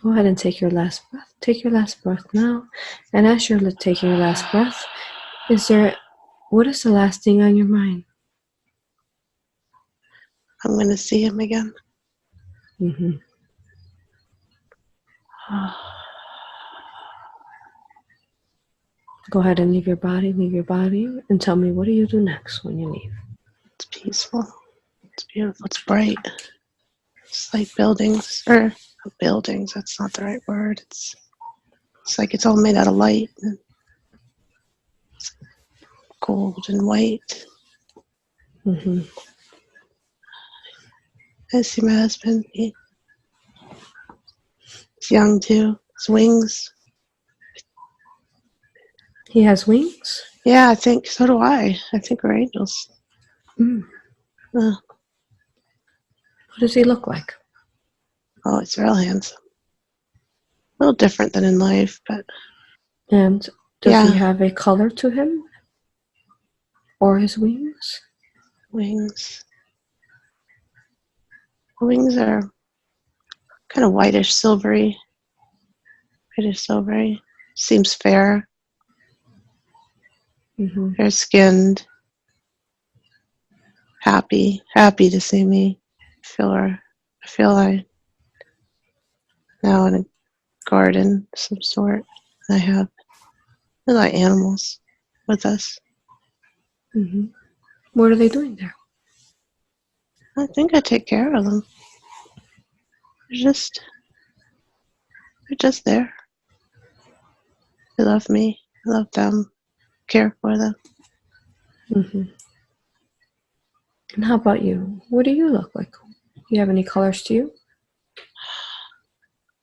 Go ahead and take your last breath. Take your last breath now. And as you're taking your last breath, what is the last thing on your mind? I'm going to see him again. Mm-hmm. Go ahead and leave your body, and tell me, what do you do next when you leave? It's peaceful. It's beautiful. It's bright. It's like buildings, or buildings, that's not the right word. It's like it's all made out of light. It's gold and white. Mm-hmm. I see my husband. He's young too. His wings. He has wings? Yeah, I think so do I. I think we're angels. Mm. What does he look like? Oh, it's real handsome. A little different than in life, but. And does he have a color to him? Or his wings? Wings. Wings are kind of whitish, silvery. Whitish, silvery. Seems fair. Mm-hmm. Fair skinned. Happy to see me. I feel I now in a garden of some sort. I have a lot of animals with us. Mm-hmm. What are they doing there? I think I take care of them. They're just there. They love me. I love them. Care for them. Mm-hmm. And how about you? What do you look like? Do you have any colors to you?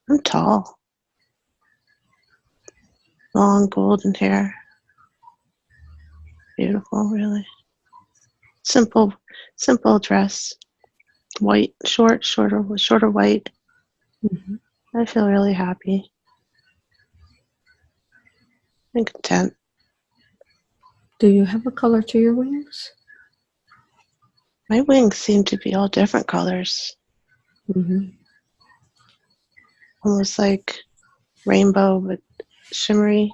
I'm tall. Long golden hair. Beautiful, really. Simple dress. White, shorter white. Mm-hmm. I feel really happy and content. Do you have a color to your wings? My wings seem to be all different colors. Mm-hmm. Almost like rainbow, but shimmery.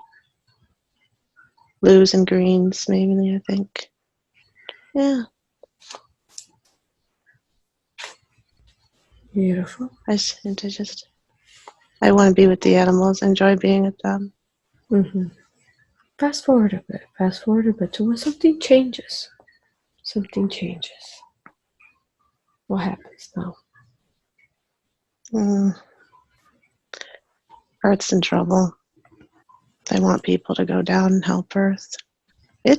Blues and greens, maybe, I think. Yeah. Beautiful. I want to be with the animals. I enjoy being with them. Mm-hmm. Fast forward a bit to when something changes. What happens now? Earth's in trouble. They want people to go down and help Earth. They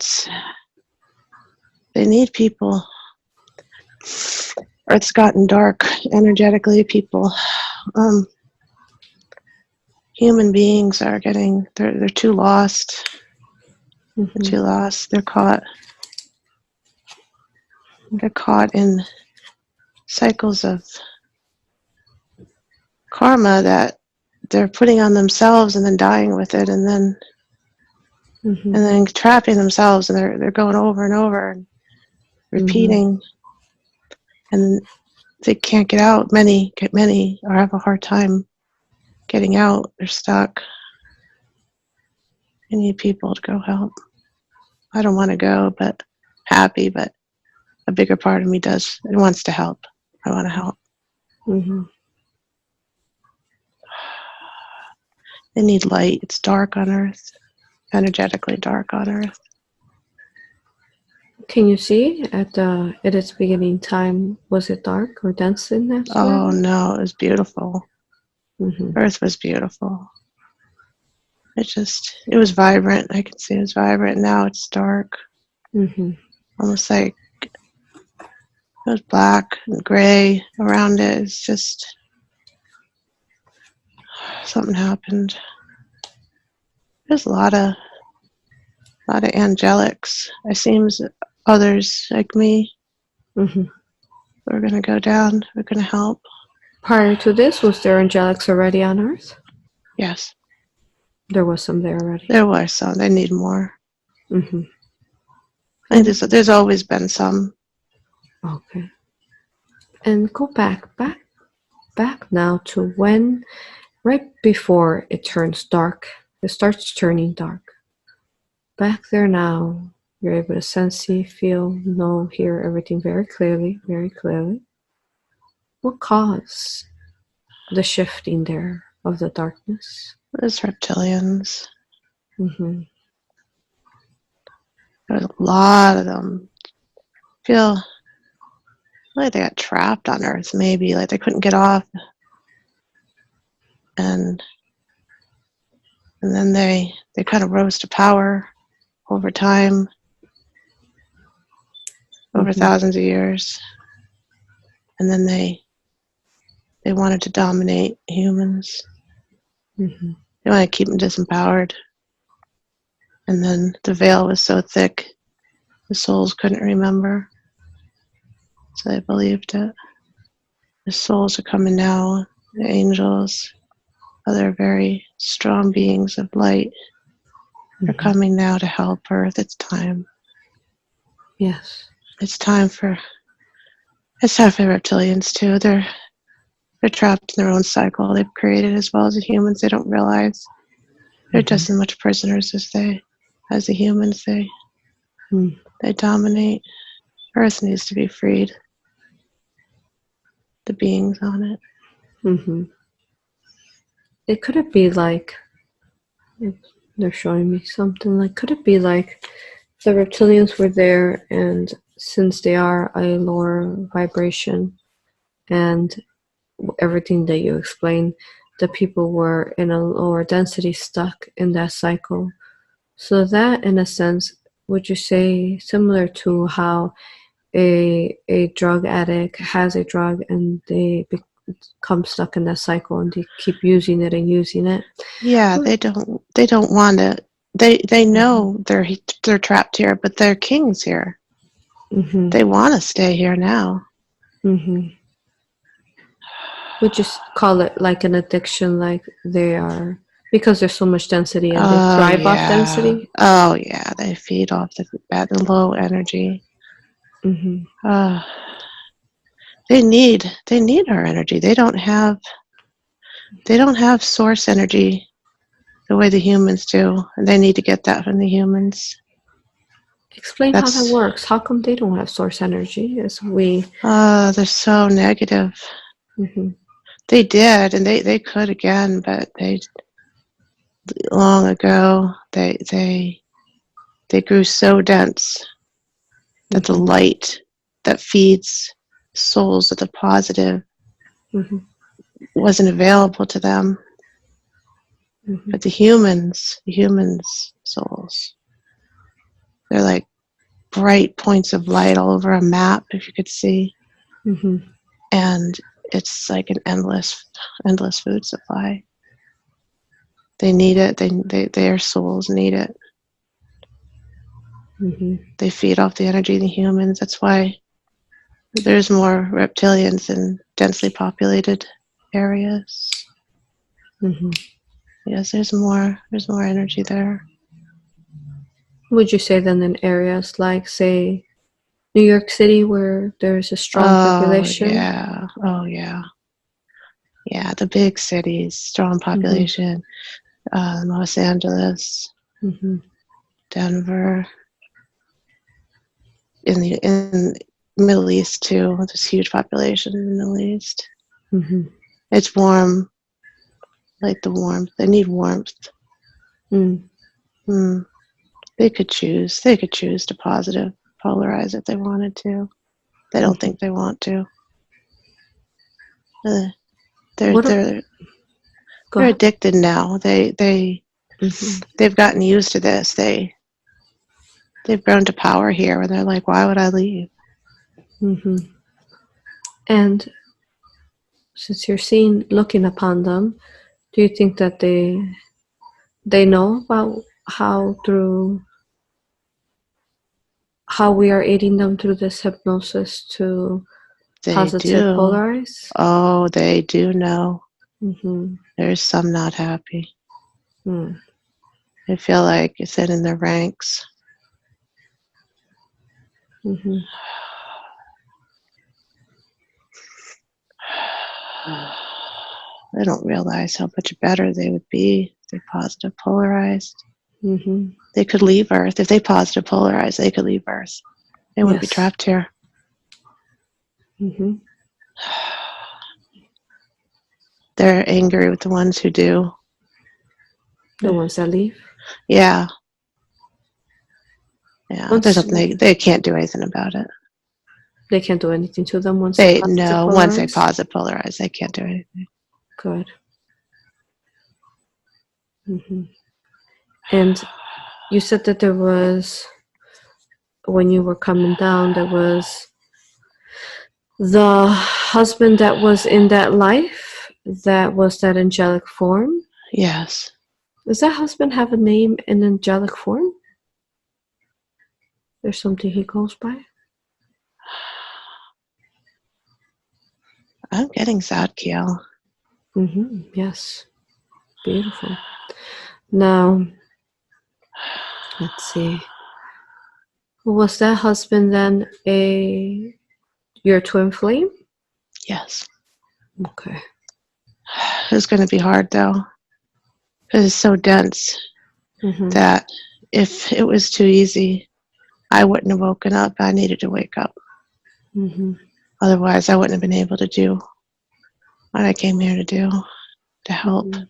need people. Earth's gotten dark energetically. People, human beings are they're too lost. Mm-hmm. They're too lost. They're caught in cycles of karma that they're putting on themselves and then dying with it, and then trapping themselves, and they're going over and over and repeating, and they can't get out. Many or have a hard time getting out. They're stuck. I need people to go help. I don't want to go, but happy, but a bigger part of me does. It wants to help. I want to help. Mm-hmm. They need light. It's dark on Earth, energetically dark on Earth. Can you see at its beginning time, was it dark or dense in that? Oh no, it was beautiful. Mm-hmm. Earth was beautiful. It was vibrant. I could see it was vibrant. Now it's dark. Mm-hmm. Almost like it was black and gray around it. It's just something happened. There's a lot of angelics. It seems others like me. Mm-hmm. We're going to go down. We're going to help. Prior to this, was there angelics already on Earth? Yes. There was some there already. There were some. They need more. Mm-hmm. I think there's always been some. Okay. And go back now to when right before it turns dark. It starts turning dark. Back there now, you're able to sense, see, feel, know, hear everything very clearly, very clearly. What caused the shifting there of the darkness? There's reptilians. Mm-hmm. There's a lot of them. Feel like they got trapped on Earth, maybe. Like they couldn't get off. And then they kind of rose to power over time, over thousands of years. And then they wanted to dominate humans. Mm-hmm. They wanted to keep them disempowered. And then the veil was so thick, the souls couldn't remember. So they believed it. The souls are coming now, the angels, other very strong beings of light are coming now to help Earth. It's time. Yes. It's time for reptilians too. They're trapped in their own cycle they've created, as well as the humans. They don't realize they're just as much prisoners as the humans. They dominate. Earth needs to be freed. The beings on it. Mm-hmm. It could it be like, they're showing me something, like, could it be like the reptilians were there, and since they are a lower vibration and everything that you explained, the people were in a lower density, stuck in that cycle. So that, in a sense, would you say similar to how a drug addict has a drug and they become stuck in that cycle and they keep using it and using it? Yeah, they don't want to. They know they're trapped here, but they're kings here. Mm-hmm. They want to stay here now. Mm-hmm. We just call it like an addiction, like they are, because there's so much density and they thrive off density. Oh yeah, they feed off the low energy. Mm-hmm. They need our energy. They don't have source energy the way the humans do, and they need to get that from the humans. Explain how that works. How come they don't have source energy as we? They're so negative. Mm-hmm. They did, and they could again, but they long ago they grew so dense that the light that feeds souls of the positive wasn't available to them. But the humans souls, they're like bright points of light all over a map, if you could see. And it's like an endless food supply. They need it. Their souls need it. They feed off the energy of the humans. That's why there's more reptilians in densely populated areas. Yes, there's more energy there. Would you say then in areas like, say, New York City, where there's a strong population? Oh yeah. Yeah, the big cities, strong population. Los Angeles, Denver, in the Middle East too. There's huge population in the Middle East. It's warm, like the warmth. They need warmth. They could choose. They could choose to positive polarize if they wanted to. They don't think they want to. They're addicted now. They've gotten used to this. They've grown to power here, and they're like, why would I leave? And since you're looking upon them, do you think that they know about how we are aiding them through this hypnosis to positive polarize? Oh, they do know. There's some not happy. They feel like it's in their ranks. They don't realize how much better they would be if they're positive polarized. Mm-hmm. They could leave Earth. If they positive polarize, they could leave Earth. They wouldn't be Yes. trapped here. Mm-hmm. They're angry with the ones who do. The ones that leave. Yeah. Yeah. There's Once nothing they can't do anything about it. they can't do anything to them once they positive Once they polarize. positive polarize, they can't do anything. Good. Mm-hmm. And you said that there was, when you were coming down, there was the husband that was in that life, that was that angelic form. Yes. Does that husband have a name in angelic form? There's something he goes by? I'm getting Zadkiel. Mm-hmm. Yes. Beautiful. Now, let's see. Was that husband then your twin flame? Yes. Okay. It's going to be hard though, because it's so dense Mm-hmm. that if it was too easy, I wouldn't have woken up. I needed to wake up. Mm-hmm. Otherwise, I wouldn't have been able to do what I came here to do, to help, Mm-hmm.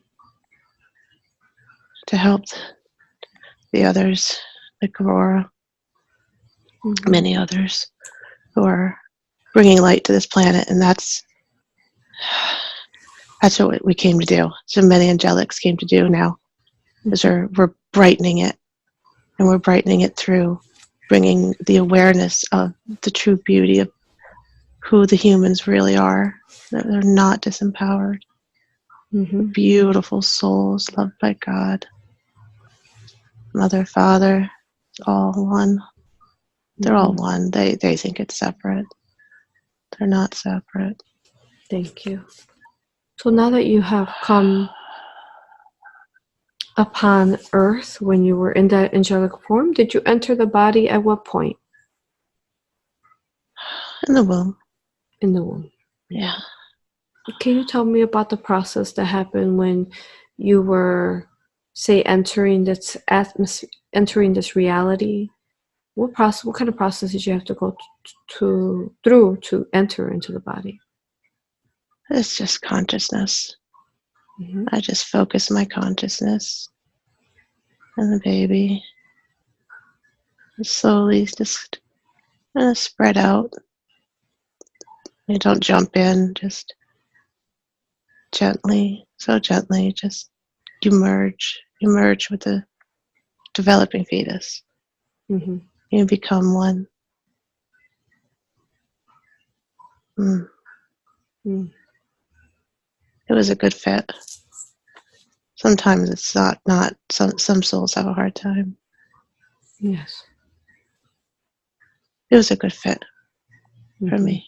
to help the others, like Aurora, Mm-hmm. many others who are bringing light to this planet, and that's what we came to do. So many angelics came to do now, is we're brightening it, and we're brightening it through bringing the awareness of the true beauty of who the humans really are. That they're not disempowered. Mm-hmm. Beautiful souls loved by God. Mother, Father, it's all one. They're all one. They think it's separate. They're not separate. Thank you. So now that you have come upon Earth when you were in that angelic form, did you enter the body at what point? In the womb. In the womb. Yeah. Can you tell me about the process that happened when you were, say, entering this atmosphere, entering this reality? What kind of process did you have to go through to enter into the body? It's just consciousness. Mm-hmm. I just focus my consciousness on the baby. And slowly just spread out. You don't jump in, just gently, so gently, just you merge with the developing fetus. Mm-hmm. You become one. Mm. Mm. It was a good fit. Sometimes it's not. Some souls have a hard time. Yes. It was a good fit for Mm-hmm. me.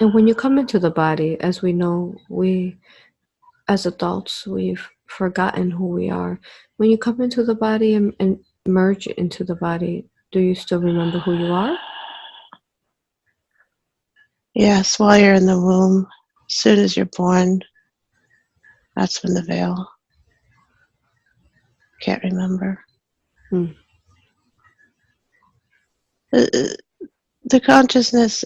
And when you come into the body, as we know, we, as adults, we've forgotten who we are. When you come into the body and merge into the body, do you still remember who you are? Yes, while you're in the womb, as soon as you're born, that's when the veil. Can't remember. Mm. The consciousness,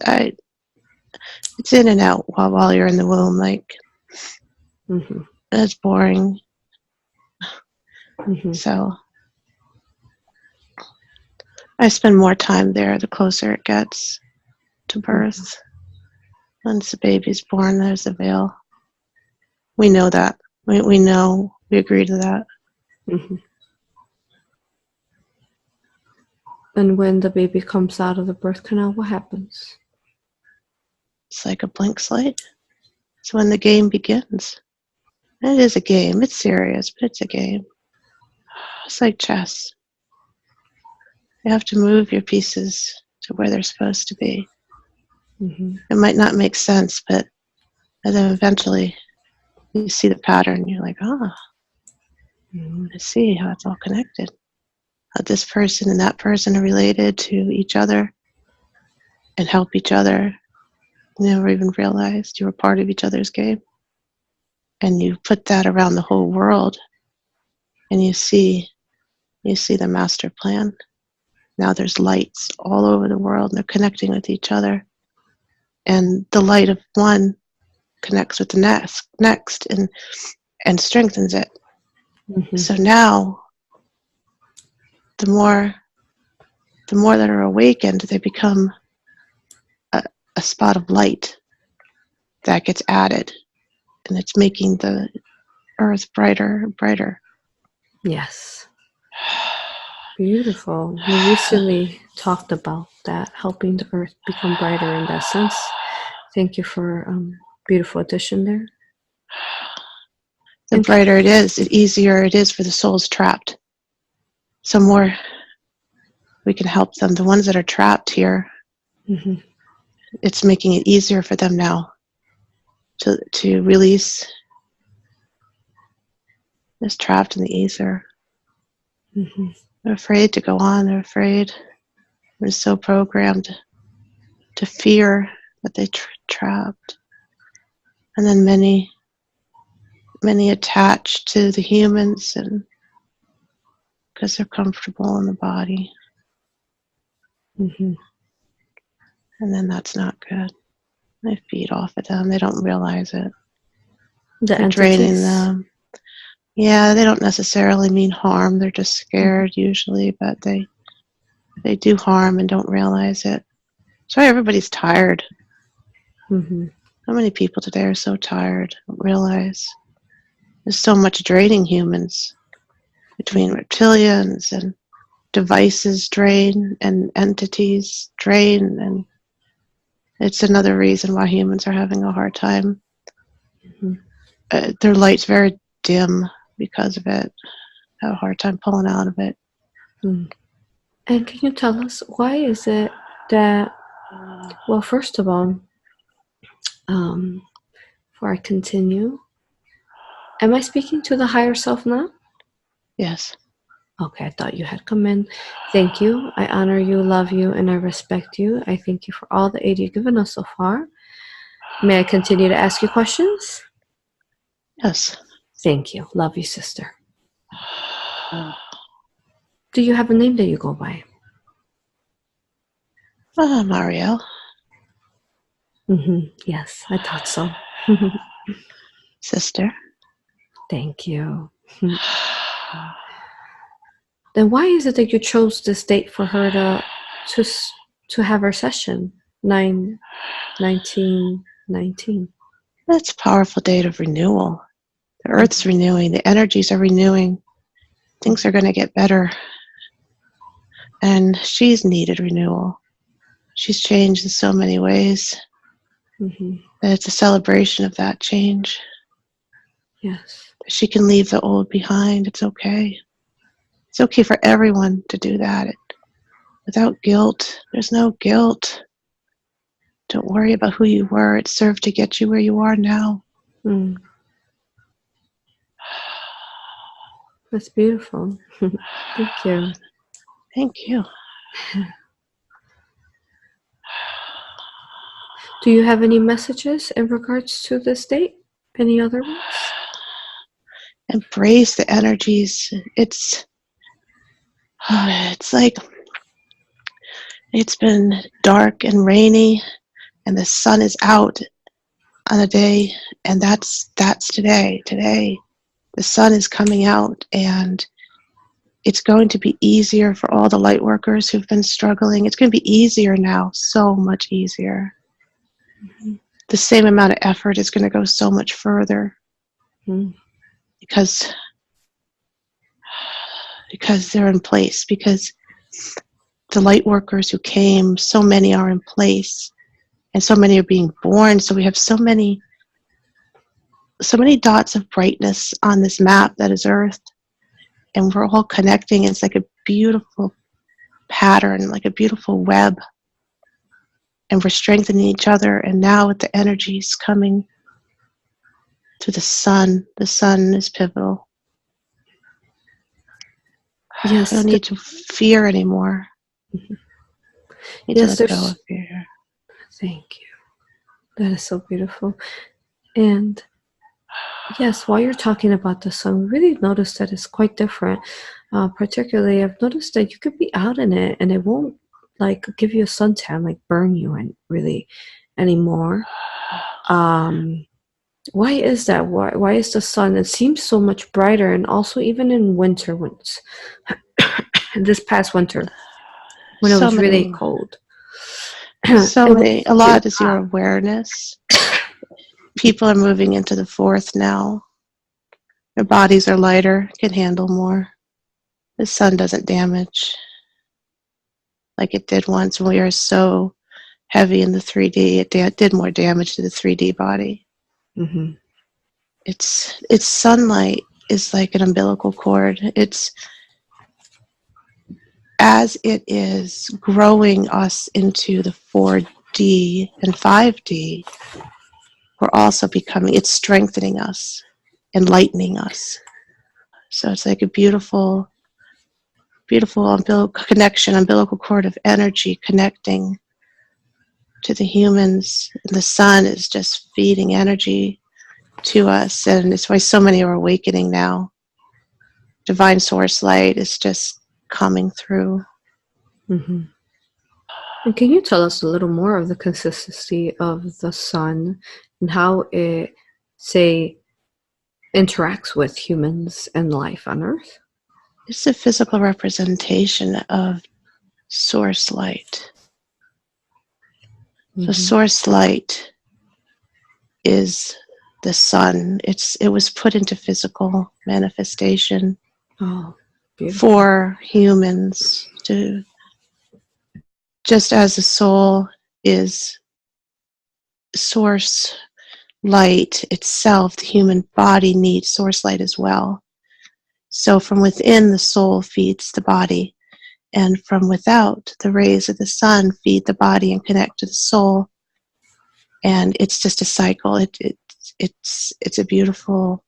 it's in and out while you're in the womb. Like, Mm-hmm. it's boring. Mm-hmm. So I spend more time there the closer it gets to birth. Mm-hmm. Once the baby's born, there's a veil. We know that. We know. We agree to that. Mm-hmm. And when the baby comes out of the birth canal, what happens? It's like a blank slate. It's when the game begins. And it is a game. It's serious, but it's a game. It's like chess. You have to move your pieces to where they're supposed to be. Mm-hmm. It might not make sense, but then eventually you see the pattern. You're like, Mm-hmm. I see how it's all connected. How this person and that person are related to each other and help each other You never even realized you were part of each other's game. And you put that around the whole world, and you see the master plan. Now there's lights all over the world, and they're connecting with each other. And the light of one connects with the next and strengthens it. Mm-hmm. So now, the more that are awakened, they become a spot of light that gets added, and it's making the earth brighter and brighter. Yes. Beautiful. We recently talked about that, helping the earth become brighter in that sense. Thank you for beautiful addition there. The brighter it is, the easier it is for the souls trapped. So more we can help them. The ones that are trapped here, mm-hmm. It's making it easier for them now to release this trapped in the ether. Mm-hmm. They're afraid to go on. They're afraid. They're so programmed to fear that they trapped. And then many attach to the humans, and because they're comfortable in the body. Mm-hmm. And then that's not good. They feed off of them. They don't realize it. They're draining them. Yeah, they don't necessarily mean harm. They're just scared usually, but they do harm and don't realize it. That's why everybody's tired. Mm-hmm. How many people today are so tired, don't realize there's so much draining humans between reptilians and devices drain and entities drain, and it's another reason why humans are having a hard time. Mm-hmm. Their light's very dim because of it. Have a hard time pulling out of it. Mm. And can you tell us why is it that, well, first of all, before I continue, am I speaking to the higher self now? Yes. Okay, I thought you had come in. Thank you. I honor you, love you, and I respect you. I thank you for all the aid you've given us so far. May I continue to ask you questions? Yes. Thank you. Love you, sister. Do you have a name that you go by? Marielle. Mm-hmm. Yes, I thought so. Sister. Thank you. Then why is it that you chose this date for her to have her session, 9/19/19? That's a powerful date of renewal. The earth's renewing. The energies are renewing. Things are going to get better. And she's needed renewal. She's changed in so many ways. Mm-hmm. And it's a celebration of that change. Yes. She can leave the old behind. It's okay. It's okay for everyone to do that without guilt. There's no guilt. Don't worry about who you were. It served to get you where you are now. Mm. That's beautiful. Thank you. Thank you. Do you have any messages in regards to this date? Any other ones? Embrace the energies. It's like it's been dark and rainy, and the sun is out on a day, and that's today. Today, the sun is coming out, and it's going to be easier for all the light workers who've been struggling. It's going to be easier now, so much easier. Mm-hmm. The same amount of effort is going to go so much further. Mm-hmm. Because they're in place, because the light workers who came, so many are in place, and so many are being born. So we have so many dots of brightness on this map that is Earth, and we're all connecting. It's like a beautiful pattern, like a beautiful web, and we're strengthening each other. And now with the energies coming to the sun is pivotal. Yes, I don't need to fear anymore. Mm-hmm. Need to let go of fear. Thank you. That is so beautiful. And yes, while you're talking about the sun, we really noticed that it's quite different. Particularly, I've noticed that you could be out in it and it won't like give you a suntan, like burn you and really anymore. Why is that? Why is the sun? It seems so much brighter, and also even in winter, when it's this past winter when it So was really many, cold, so it was many. A really lot is your hot. awareness. People are moving into the fourth now. Their bodies are lighter, can handle more. The sun doesn't damage like it did once when we were so heavy in the 3D. It did more damage to the 3D body. Mm-hmm. It's sunlight is like an umbilical cord. It's as it is growing us into the 4D and 5D, we're also becoming, it's strengthening us, enlightening us. So it's like a beautiful, beautiful umbilical cord of energy connecting to the humans. And the sun is just feeding energy to us. And it's why so many are awakening now. Divine source light is just coming through. Mm-hmm. And can you tell us a little more of the consistency of the sun and how it, say, interacts with humans and life on Earth? It's a physical representation of source light. So Mm-hmm. source light is the sun. It was put into physical manifestation Oh, beautiful. for humans to, just as the soul is source light itself, the human body needs source light as well. So from within, the soul feeds the body, and from without, the rays of the sun feed the body and connect to the soul. And it's just a cycle. It's a beautiful,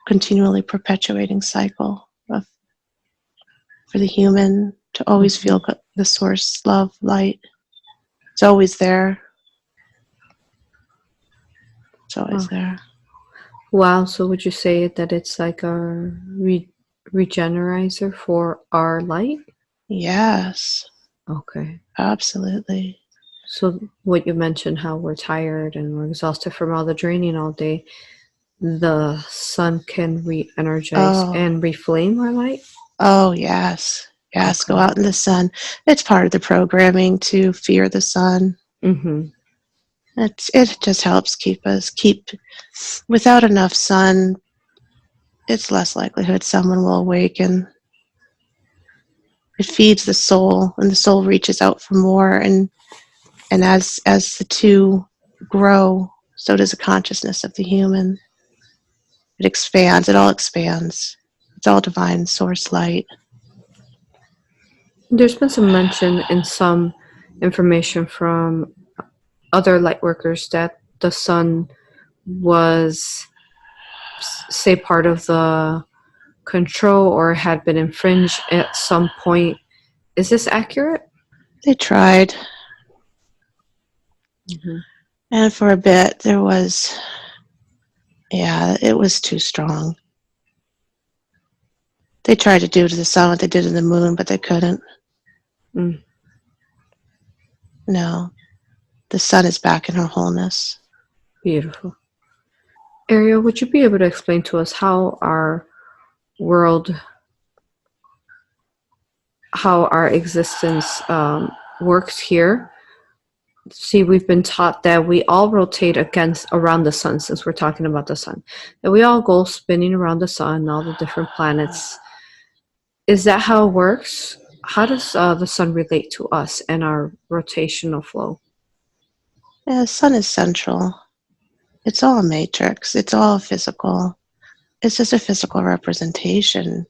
continually perpetuating cycle of, for the human to always feel the source love light. It's always there. It's always there. Wow, so would you say that it's like a regenerizer for our light? Yes, Okay. absolutely. So what you mentioned, how we're tired and we're exhausted from all the draining all day, the sun can re-energize Oh, and reflame our light? oh, yes. Yes, go Okay. out in the sun. It's part of the programming to fear the sun. Mm-hmm. It just helps keep without enough sun, it's less likelihood someone will awaken. It feeds the soul, and the soul reaches out for more, and as the two grow, so does the consciousness of the human. It expands, it all expands. It's all divine source light. There's been some mention in some information from other light workers that the sun was, say, part of the control or had been infringed at some point. Is this accurate? They tried, Mm-hmm. and for a bit there was, yeah, it was too strong. They tried to do to the sun what they did to the moon, but they couldn't. Mm. No, the sun is back in her wholeness. Beautiful. Ariel, would you be able to explain to us how our world, how our existence works here? See, we've been taught that we all rotate around the sun, since we're talking about the sun. That we all go spinning around the sun, all the different planets. Is that how it works? How does the sun relate to us and our rotational flow? Yeah, the sun is central. It's all a matrix. It's all physical. It's just a physical representation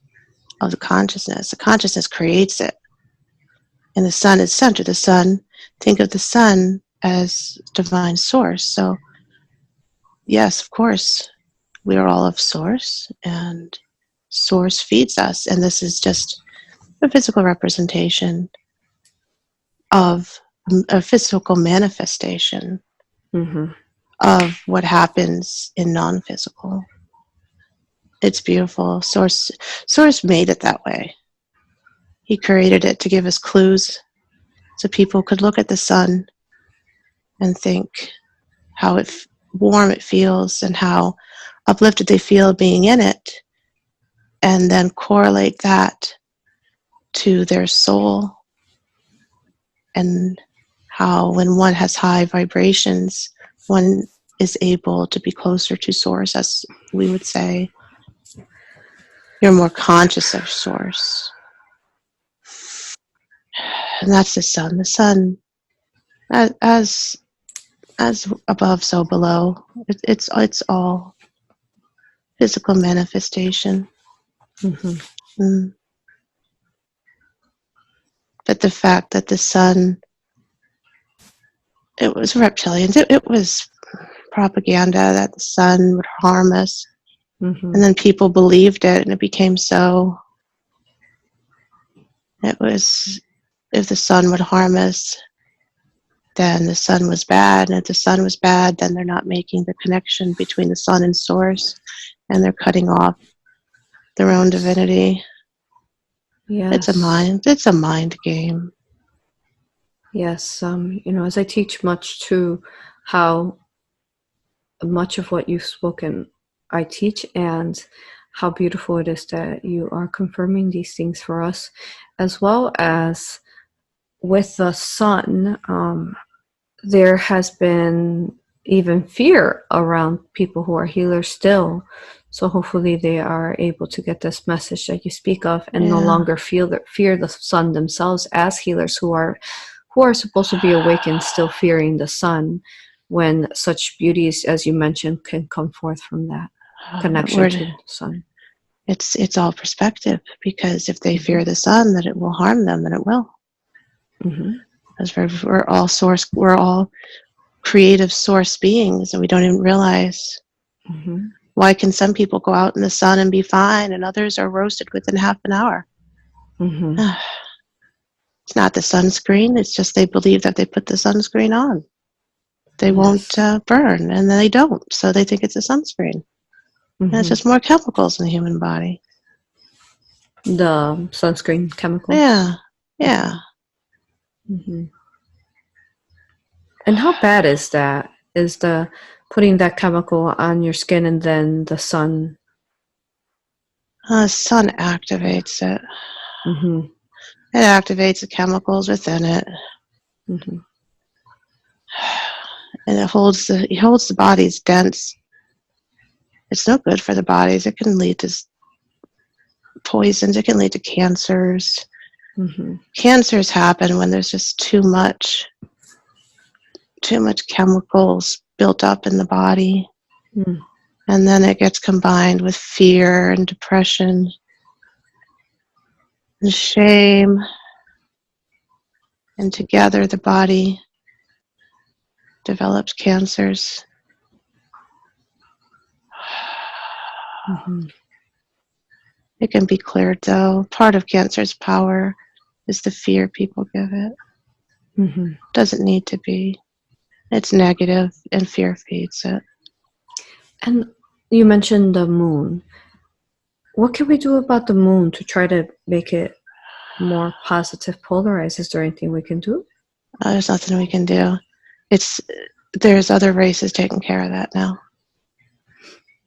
of the consciousness. The consciousness creates it. And the sun is center. The sun, think of the sun as divine source. So, yes, of course, we are all of source, and source feeds us. And this is just a physical representation of a physical manifestation of what happens in non-physical. It's beautiful. Source made it that way. He created it to give us clues so people could look at the sun and think how warm it feels and how uplifted they feel being in it, and then correlate that to their soul, and how when one has high vibrations, one is able to be closer to source, as we would say. You're more conscious of source. And that's the sun. The sun, as above, so below. It's all physical manifestation. But the fact that the sun, it was reptilians. It was propaganda that the sun would harm us. And then people believed it, and it became so. It was, if the sun would harm us, then the sun was bad. And if the sun was bad, then they're not making the connection between the sun and source, and they're cutting off their own divinity. Yes. It's a mind game. Yes. As I teach much to how much of what you've spoken I teach, and how beautiful it is that you are confirming these things for us, as well as with the sun. There has been even fear around people who are healers still. So hopefully they are able to get this message that you speak of, and no longer fear the sun themselves as healers who are supposed to be awakened, still fearing the sun, when such beauties, as you mentioned, can come forth from that connection to the sun. It's all perspective, because if they fear the sun that it will harm them, then it will. Because we're all source, we're all creative source beings, and we don't even realize. Why can some people go out in the sun and be fine, and others are roasted within half an hour? It's not the sunscreen, it's just they believe that they put the sunscreen on. They won't burn, and then they don't, so they think it's a sunscreen. And it's just more chemicals in the human body. The sunscreen chemicals? Yeah. And how bad is that? Is the putting that chemical on your skin and then the sun? Sun activates it. It activates the chemicals within it. And it holds the bodies dense. It's no good for the bodies. It can lead to poisons. It can lead to cancers. Cancers happen when there's just too much chemicals built up in the body. And then it gets combined with fear and depression and shame. And together the body develops cancers. It can be cleared, though. Part of cancer's power is the fear people give it. Doesn't need to be. It's negative, and fear feeds it. And you mentioned the moon. What can we do about the moon to try to make it more positive, polarized? Is there anything we can do? There's nothing we can do. There's other races taking care of that now.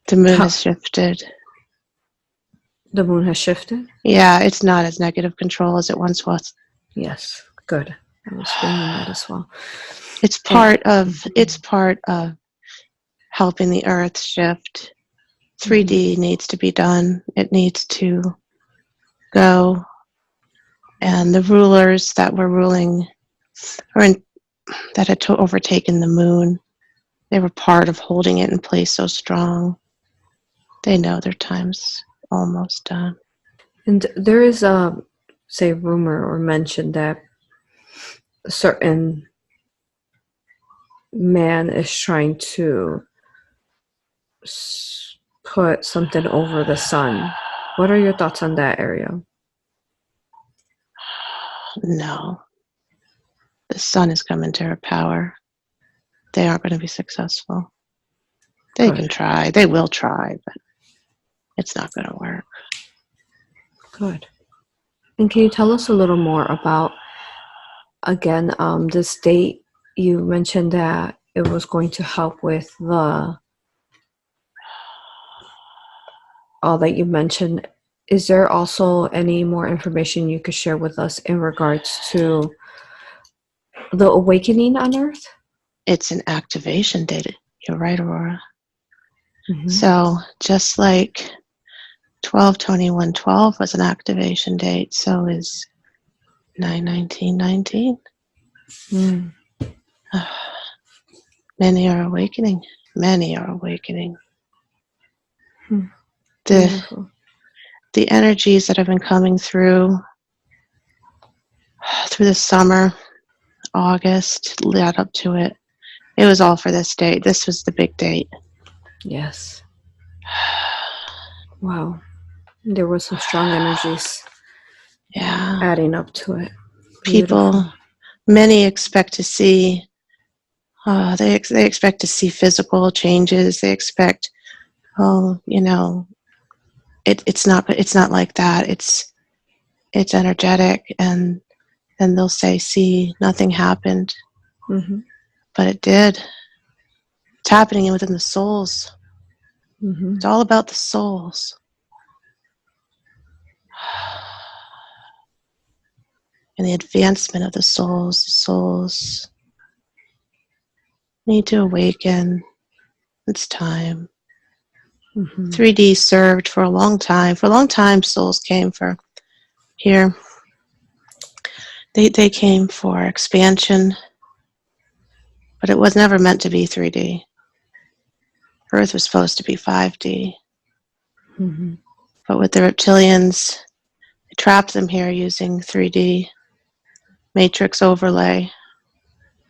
The moon has shifted. The moon has shifted? Yeah, it's not as negative control as it once was. Yes, good. I was feeling that as well. It's part of helping the earth shift. 3D needs to be done. It needs to go. And the rulers that were ruling, that had overtaken the moon, they were part of holding it in place so strong. They know their time's almost done. And there is a, say, rumor or mention that a certain man is trying to put something over the sun. What are your thoughts on that area? No. The sun is coming to her power. They aren't going to be successful. They can Good. try. They will try, but it's not going to work. Good. And can you tell us a little more about, again, this date? You mentioned that it was going to help with all that you mentioned. Is there also any more information you could share with us in regards to the awakening on Earth? It's an activation date. You're right, Aurora. Mm-hmm. So just like 12/21/12 was an activation date, so is 9/19/19. Mm. Many are awakening. Many are awakening. Hmm. The energies that have been coming through the summer, August, led up to it. It was all for this date. This was the big date. Yes. Wow. There were some strong energies adding up to it. Beautiful. People, many expect to see, they expect to see physical changes. They expect, it's not like that. It's energetic, and then they'll say, see, nothing happened. Mm-hmm. But it did. It's happening within the souls. Mm-hmm. It's all about the souls. And the advancement of the souls. The souls need to awaken. It's time. Mm-hmm. 3D served for a long time. For a long time, souls came for here. They came for expansion, but it was never meant to be 3D. Earth was supposed to be 5D. Mm-hmm. But with the reptilians, they trapped them here using 3D matrix overlay.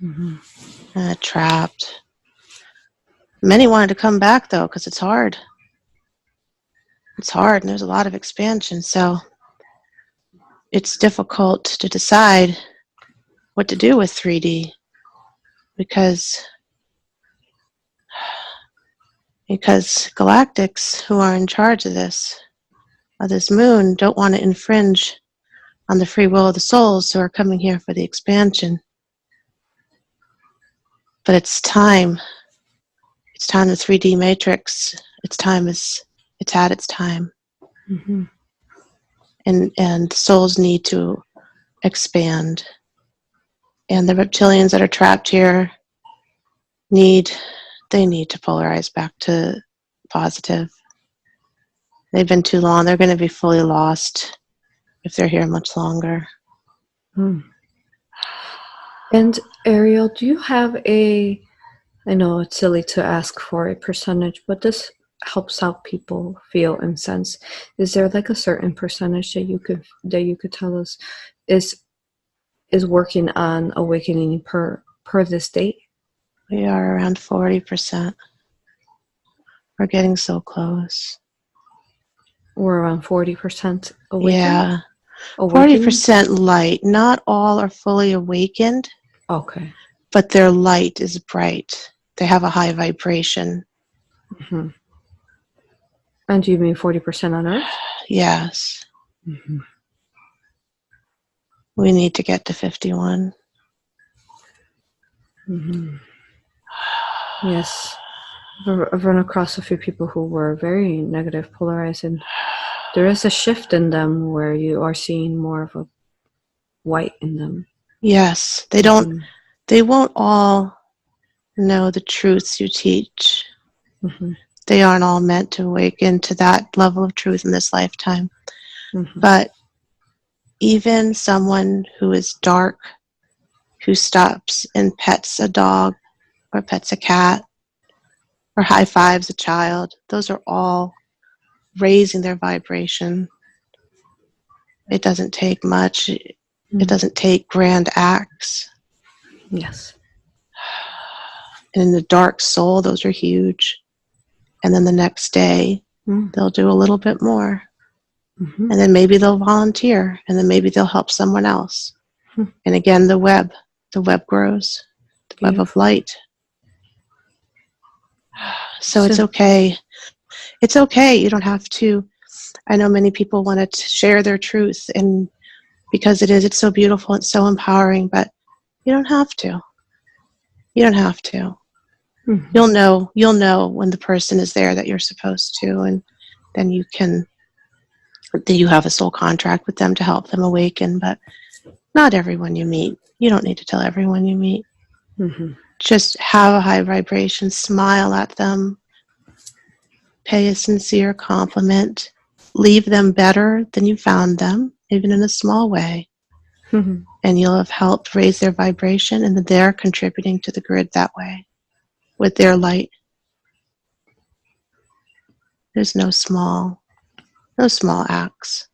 Mm-hmm. Trapped. Many wanted to come back, though, because it's hard. It's hard, and there's a lot of expansion, so it's difficult to decide what to do with 3D because Galactics, who are in charge of this moon, don't want to infringe on the free will of the souls who are coming here for the expansion. But it's time. It's time the 3D matrix. It's had its time. Mm-hmm. And souls need to expand. And the reptilians that are trapped here need to polarize back to positive. They've been too long. They're going to be fully lost if they're here much longer. Mm. And Ariel, do you have I know it's silly to ask for a percentage, but this helps out people feel and sense. Is there like a certain percentage that you could tell us is working on awakening per this date? We are around 40%. We're getting so close. We're around 40% awakened? Yeah. Awakening? 40% light. Not all are fully awakened. Okay. But their light is bright. They have a high vibration. Mm-hmm. And do you mean 40% on Earth? Yes. Mm-hmm. We need to get to 51. Mm-hmm. Yes. I've run across a few people who were very negative, polarized, and there is a shift in them where you are seeing more of a white in them. Yes. They won't all know the truths you teach. Mm-hmm. They aren't all meant to awaken to that level of truth in this lifetime. Mm-hmm. But even someone who is dark, who stops and pets a dog or pets a cat or high fives a child, those are all raising their vibration. It doesn't take much. Mm-hmm. It doesn't take grand acts. Yes. And in the dark soul, those are huge. And then the next day, they'll do a little bit more. Mm-hmm. And then maybe they'll volunteer. And then maybe they'll help someone else. Mm-hmm. And again, the web. the web grows, the web of Beautiful. light. So it's okay. It's okay. You don't have to. I know many people want to share their truth, and because it's so beautiful, it's so empowering, but you don't have to. You don't have to. Mhm. You'll know when the person is there that you're supposed to, and then you have a soul contract with them to help them awaken, but not everyone you meet. You don't need to tell everyone you meet. Mhm. Just have a high vibration, smile at them, pay a sincere compliment, leave them better than you found them, even in a small way, Mhm. and you'll have helped raise their vibration, and they're contributing to the grid that way with their light. There's no small acts.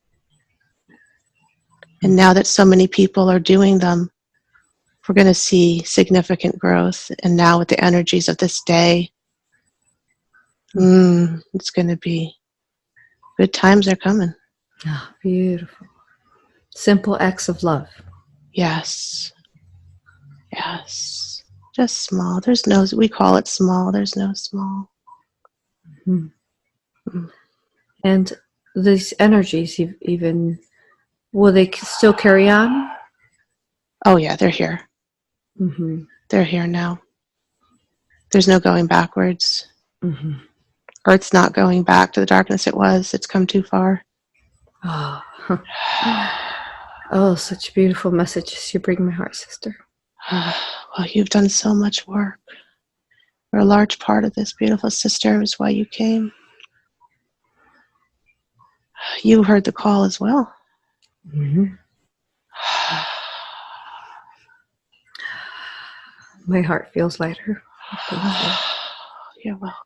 And now that so many people are doing them, we're going to see significant growth. And now with the energies of this day, it's going to be good times are coming. Ah, beautiful. Simple acts of love. Yes. Yes. Just small. We call it small. There's no small. Mhm. Mm. And these energies, even, will they still carry on? Oh, yeah, they're here. Mm-hmm. They're here now. There's no going backwards. Mm-hmm. Earth's not going back to the darkness it was. It's come too far. Oh. Oh, such beautiful messages. You bring my heart, sister. Well, you've done so much work. You're a large part of this, beautiful sister, is why you came. You heard the call as well. Mm-hmm. My heart feels lighter. Thank you. You're welcome.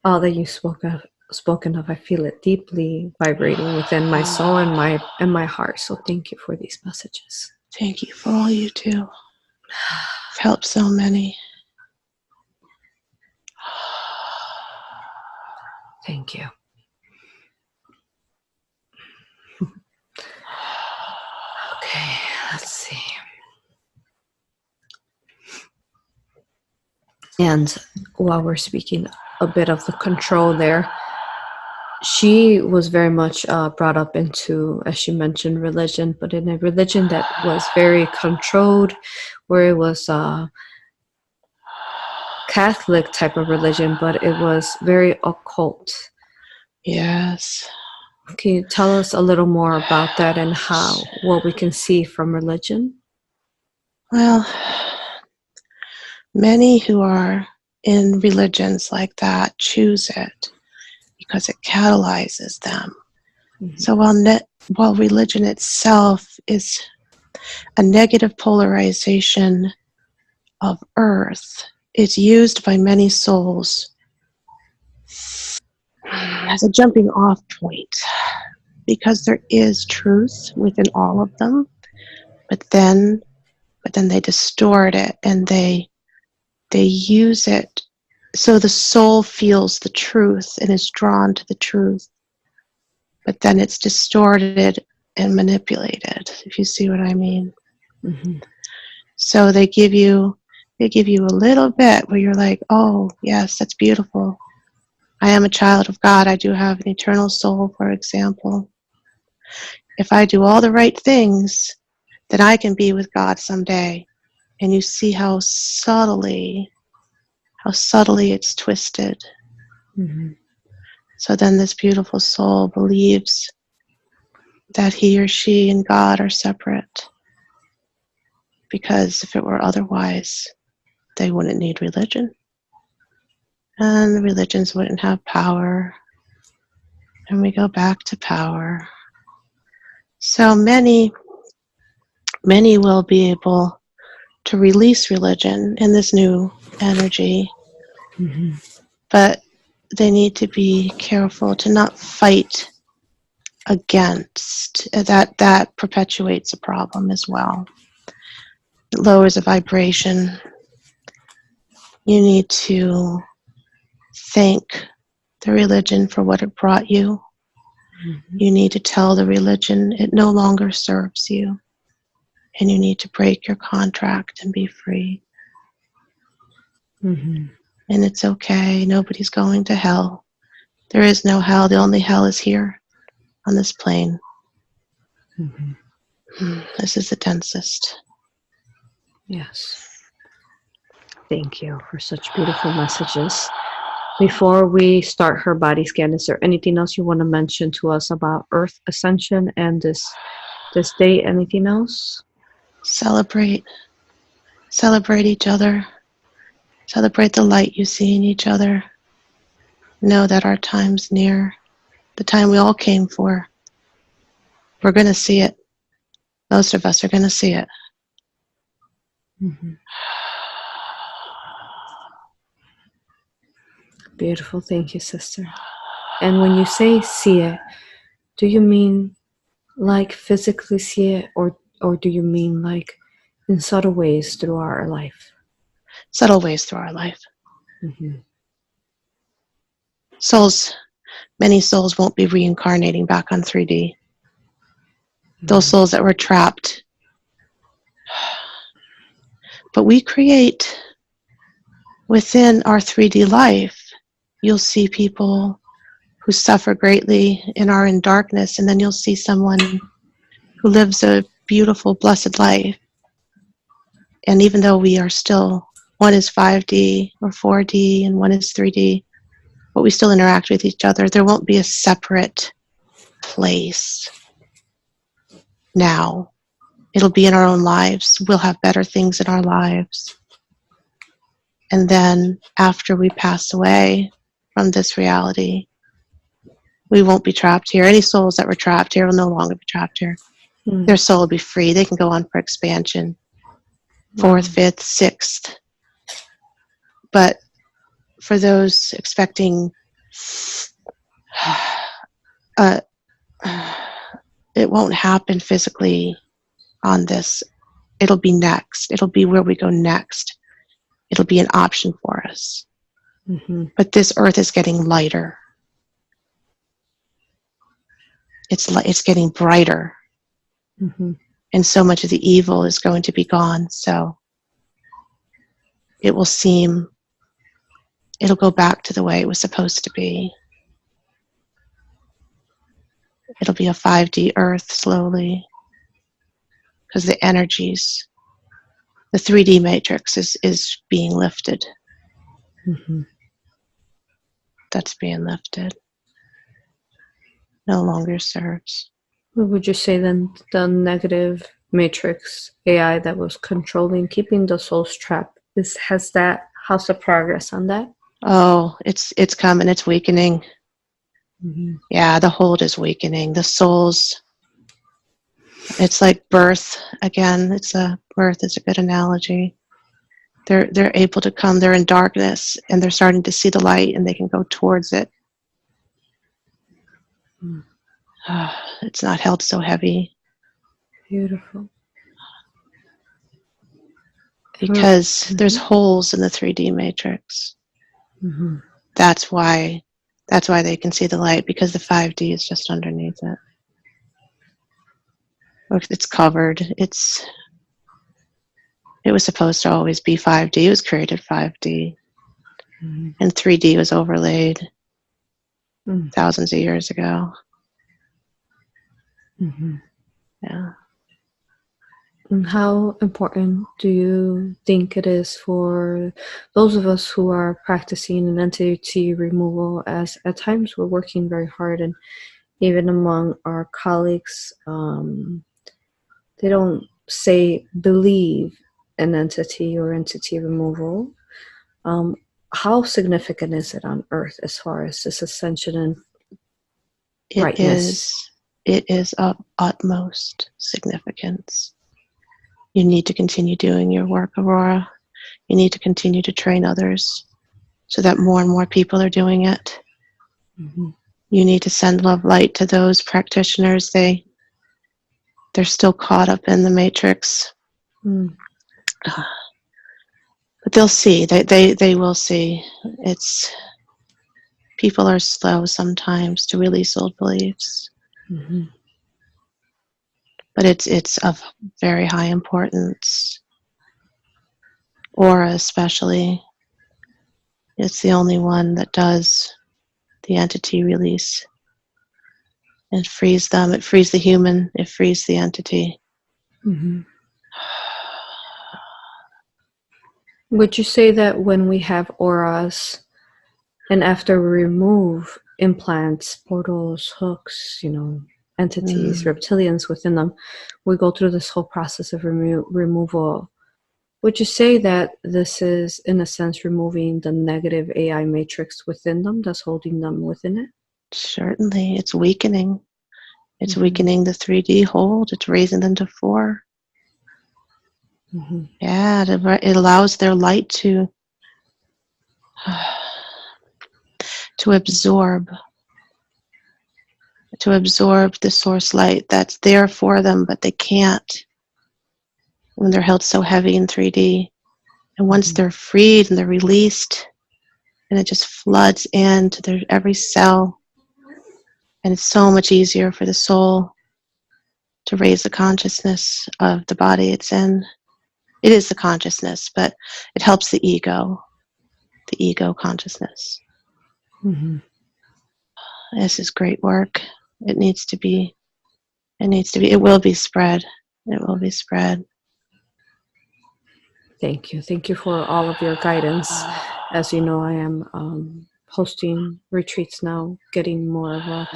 All that you've spoken of, I feel it deeply vibrating within my soul and my heart. So thank you for these messages. Thank you for all you do. You've helped so many. Thank you. Okay, let's see. And while we're speaking a bit of the control there, she was very much brought up into, as she mentioned, religion, but in a religion that was very controlled, where it was Catholic type of religion, but it was very occult. Yes. Can you tell us a little more about that and what we can see from religion? Well, many who are in religions like that choose it because it catalyzes them. Mm-hmm. So while religion itself is a negative polarization of Earth, it's used by many souls as a jumping off point, because there is truth within all of them, but then they distort it, and they use it so the soul feels the truth and is drawn to the truth, but then it's distorted and manipulated, if you see what I mean. Mm-hmm. So they give you a little bit where you're like, oh yes, that's beautiful. I am a child of God. I do have an eternal soul, for example. If I do all the right things, then I can be with God someday. And you see how subtly it's twisted. Mm-hmm. So then this beautiful soul believes that he or she and God are separate. Because if it were otherwise, they wouldn't need religion. And the religions wouldn't have power. And we go back to power. So many will be able to release religion in this new energy. Mm-hmm. But they need to be careful to not fight against. That perpetuates a problem as well. It lowers the vibration. You need to thank the religion for what it brought you. Mm-hmm. You need to tell the religion it no longer serves you. and you need to break your contract and be free. Mm-hmm. And it's okay. Nobody's going to hell. There is no hell. The only hell is here on this plane. Mm-hmm. This is the densest. Yes. Thank you for such beautiful messages. Before we start her body scan, is there anything else you want to mention to us about Earth Ascension and this day? Anything else? Celebrate. Celebrate each other. Celebrate the light you see in each other. Know that our time's near. The time we all came for. We're going to see it. Most of us are going to see it. Mm-hmm. Beautiful. Thank you, sister. And when you say see it, do you mean like physically see it, or do you mean like in subtle ways through our life? Subtle ways through our life. Mm-hmm. Many souls won't be reincarnating back on 3D. Those souls that were trapped. But we create within our 3D life, you'll see people who suffer greatly and are in darkness, and then you'll see someone who lives a beautiful, blessed life. And even though we are still, one is 5D or 4D and one is 3D, but we still interact with each other, there won't be a separate place now. It'll be in our own lives. We'll have better things in our lives. And then after we pass away from this reality, we won't be trapped here. Any souls that were trapped here will no longer be trapped here. Mm-hmm. Their soul will be free. They can go on for expansion. 4th, 5th, 6th. But for those expecting, it won't happen physically on this. It'll be next. It'll be where we go next. It'll be an option for us. Mm-hmm. But this earth is getting lighter. It's getting brighter. Mm-hmm. And so much of the evil is going to be gone. So it'll go back to the way it was supposed to be. It'll be a 5D earth slowly. Because the energies, the 3D matrix is being lifted. Mm-hmm. That's being lifted. No longer serves. What would you say then the negative matrix AI that was controlling, keeping the souls trapped, how's the progress on that? Oh, it's coming, it's weakening. Mm-hmm. Yeah, the hold is weakening. The souls, it's like birth again. Birth is a good analogy. They're able to come, they're in darkness and they're starting to see the light and they can go towards it. It's not held so heavy. Beautiful. Because there's holes in the 3D matrix. Mm-hmm. That's why they can see the light, because the 5D is just underneath it. It's covered. It was supposed to always be 5D. It was created 5D. Mm-hmm. And 3D was overlaid Mm-hmm. thousands of years ago. Mm-hmm. Yeah. And how important do you think it is for those of us who are practicing an entity removal, as at times we're working very hard, and even among our colleagues, they don't believe in entity or entity removal. How significant is it on Earth as far as this ascension and brightness? It is of utmost significance. You need to continue doing your work, Aurora. You need to continue to train others so that more and more people are doing it. Mm-hmm. You need to send love light to those practitioners. They're still caught up in the matrix. Mm. But they'll see. They will see. People are slow sometimes to release old beliefs. Mm-hmm. but it's of very high importance. Aura especially, it's the only one that does the entity release. It frees them, it frees the human, it frees the entity. Mm-hmm. Would you say that when we have auras and after we remove implants, portals, hooks, entities, reptilians within them, we go through this whole process of removal? Would you say that this is, in a sense, removing the negative AI matrix within them that's holding them within it? Certainly, it's weakening. It's weakening the 3D hold. It's raising them to 4. Mm-hmm. Yeah, it allows their light to absorb the source light that's there for them, but they can't when they're held so heavy in 3D. And once they're freed and they're released, and it just floods into their every cell, and it's so much easier for the soul to raise the consciousness of the body it's in. It is the consciousness, but it helps the ego consciousness. Mm-hmm. This is great work. It will be spread. It will be spread. Thank you. Thank you for all of your guidance. As you know, I am hosting retreats now, getting more of a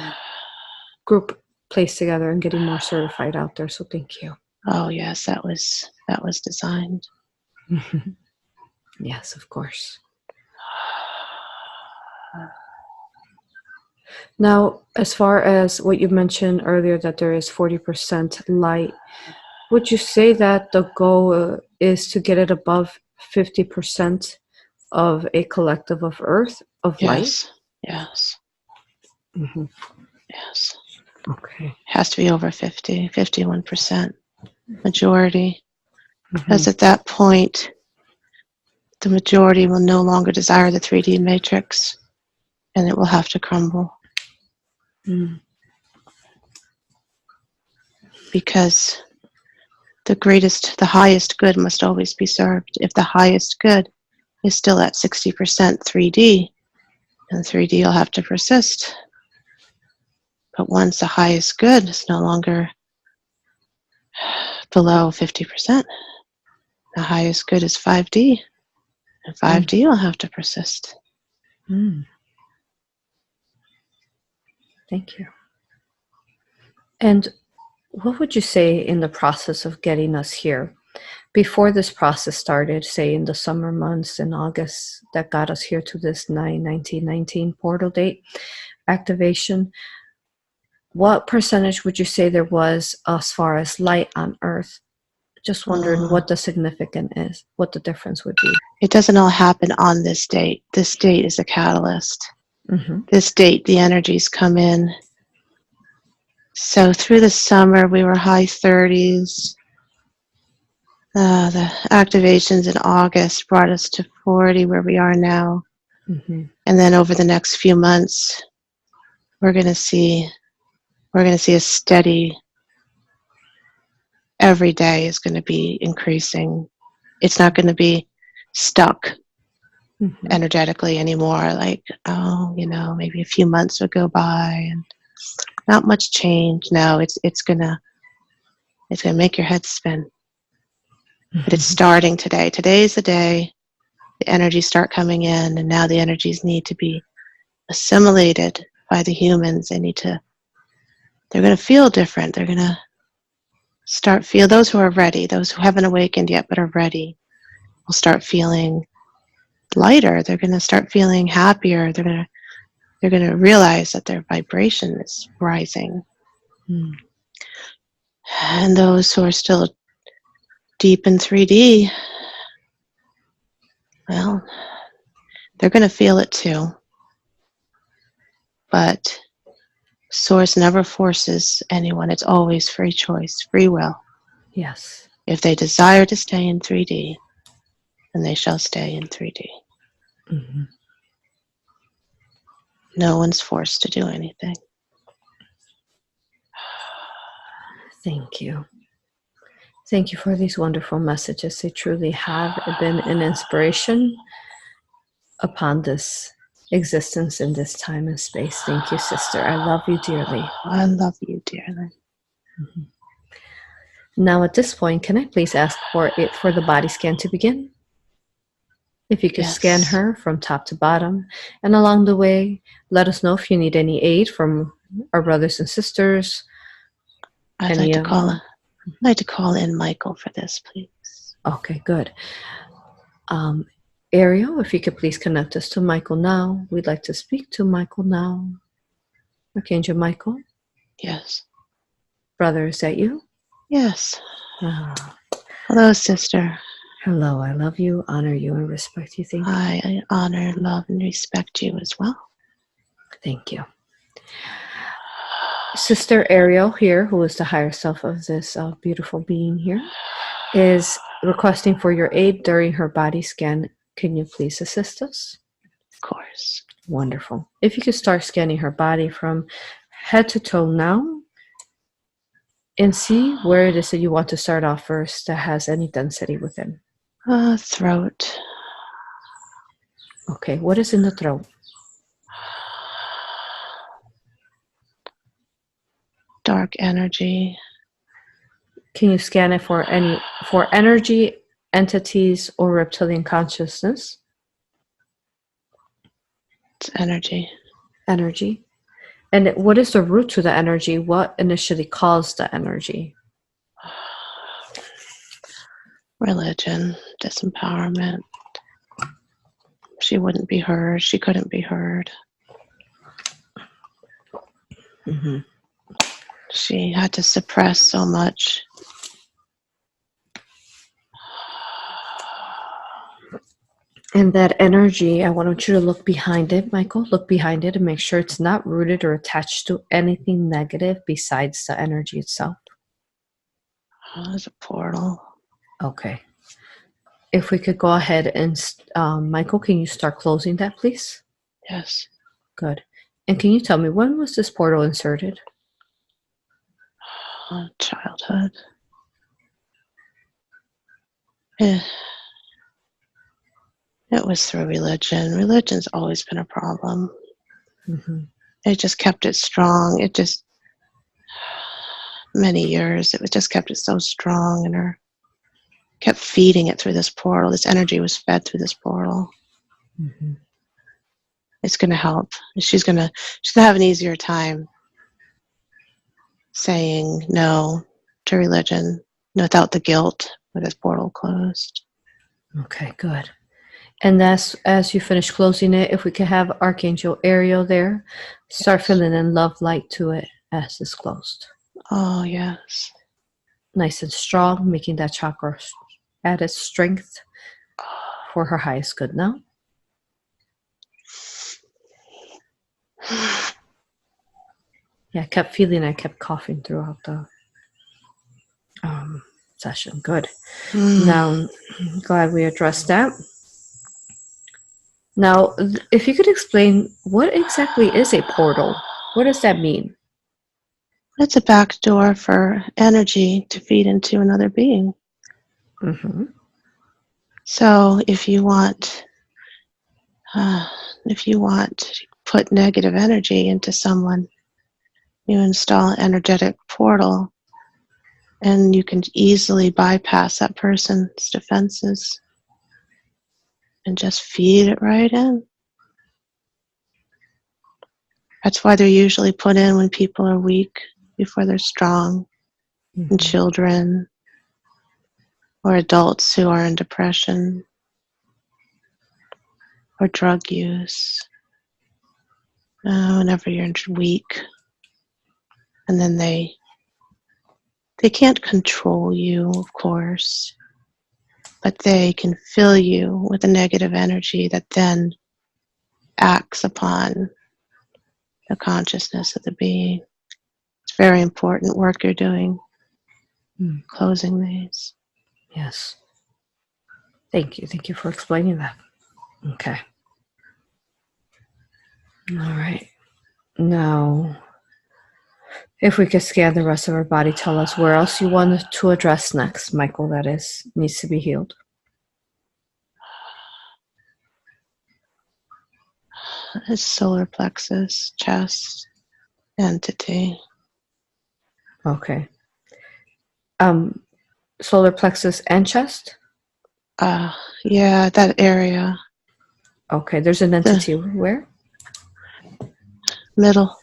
group placed together and getting more certified out there. So thank you. Oh yes, that was designed. Yes, of course. Now, as far as what you mentioned earlier, that there is 40% light, would you say that the goal is to get it above 50% of a collective of Earth, of light? Yes. Mm-hmm. Yes. Okay. It has to be over 51% majority. Mm-hmm. Because at that point, the majority will no longer desire the 3D matrix, and it will have to crumble. Mm. Because the highest good must always be served. If the highest good is still at 60% 3D, then 3D will have to persist. But once the highest good is no longer below 50%, the highest good is 5D, and 5D will have to persist. Mm. Thank you. And what would you say in the process of getting us here? Before this process started, say in the summer months in August, that got us here to this 9/19/19 portal date activation, what percentage would you say there was as far as light on Earth? Just wondering what the significance is, what the difference would be. It doesn't all happen on this date. This date is a catalyst. Mm-hmm. This date, the energies come in. So through the summer, we were high 30s. The activations in August brought us to 40, where we are now. Mm-hmm. And then over the next few months, we're going to see a steady. Every day is going to be increasing. It's not going to be stuck energetically anymore. Like, maybe a few months would go by and not much change. No, it's gonna make your head spin. But it's starting today. Today's the day the energies start coming in, and now the energies need to be assimilated by the humans. They're going to feel different. They're going to those who are ready, those who haven't awakened yet but are ready, will start feeling lighter. They're going to start feeling happier. They're going to realize that their vibration is rising. And those who are still deep in 3D, well, they're going to feel it too. But Source never forces anyone. It's always free choice, free will. Yes. If they desire to stay in 3D, then they shall stay in 3D. Mm-hmm. No one's forced to do anything. Thank you. Thank you for these wonderful messages. They truly have been an inspiration upon this existence in this time and space. Thank you, sister. I love you dearly. I love you dearly. Mm-hmm. Now, at this point, can I please ask for the body scan to begin? If you could scan her from top to bottom, and along the way, let us know if you need any aid from our brothers and sisters. I'd like to call in Michael for this, please. Okay, good. Ariel, if you could please connect us to Michael now. We'd like to speak to Michael now. Archangel Michael? Yes. Brother, is that you? Yes. Hello, sister. Hello, I love you, honor you, and respect you. Thank you. I honor, love, and respect you as well. Thank you. Sister Ariel here, who is the higher self of this beautiful being here, is requesting for your aid during her body scan. Can you please assist us? Of course. Wonderful. If you could start scanning her body from head to toe now, and see where it is that you want to start off first that has any density within. Throat. Okay, what is in the throat? Dark energy. Can you scan it for energy, entities, or reptilian consciousness? It's energy. Energy. And what is the root to the energy? What initially caused the energy? Religion, disempowerment. She wouldn't be heard. She couldn't be heard. Mm-hmm. She had to suppress so much. And that energy, I want you to look behind it, Michael. Look behind it and make sure it's not rooted or attached to anything negative besides the energy itself. There's a portal. Okay. If we could go ahead and, Michael, can you start closing that, please? Yes. Good. And can you tell me, when was this portal inserted? Childhood. It was through religion. Religion's always been a problem. Mm-hmm. It just kept it strong. It just, many years, it just kept it so strong, and her kept feeding it through this portal. This energy was fed through this portal. Mm-hmm. It's going to help. She's going to have an easier time saying no to religion without the guilt with this portal closed. Okay, good. And that's, as you finish closing it, if we could have Archangel Ariel there, start filling in love light to it as it's closed. Oh, yes. Nice and strong, making that chakra added strength for her highest good now. Yeah, I kept feeling I kept coughing throughout the session. Good. Now, glad we addressed that. Now, if you could explain, what exactly is a portal? What does that mean? It's a back door for energy to feed into another being. Mm-hmm. So if you want to put negative energy into someone, you install an energetic portal, and you can easily bypass that person's defenses and just feed it right in. That's why they're usually put in when people are weak before they're strong, Mm-hmm. and children or adults who are in depression or drug use. Whenever you're weak, and then they can't control you, of course, but they can fill you with a negative energy that then acts upon the consciousness of the being. It's very important work you're doing, closing these. Yes. Thank you. Thank you for explaining that. Okay. All right. Now, If we could scan the rest of our body, tell us where else you want to address next, Michael, that needs to be healed. His solar plexus, chest, entity. Okay. Solar plexus and chest? Yeah, that area. Okay, there's an entity where? Middle.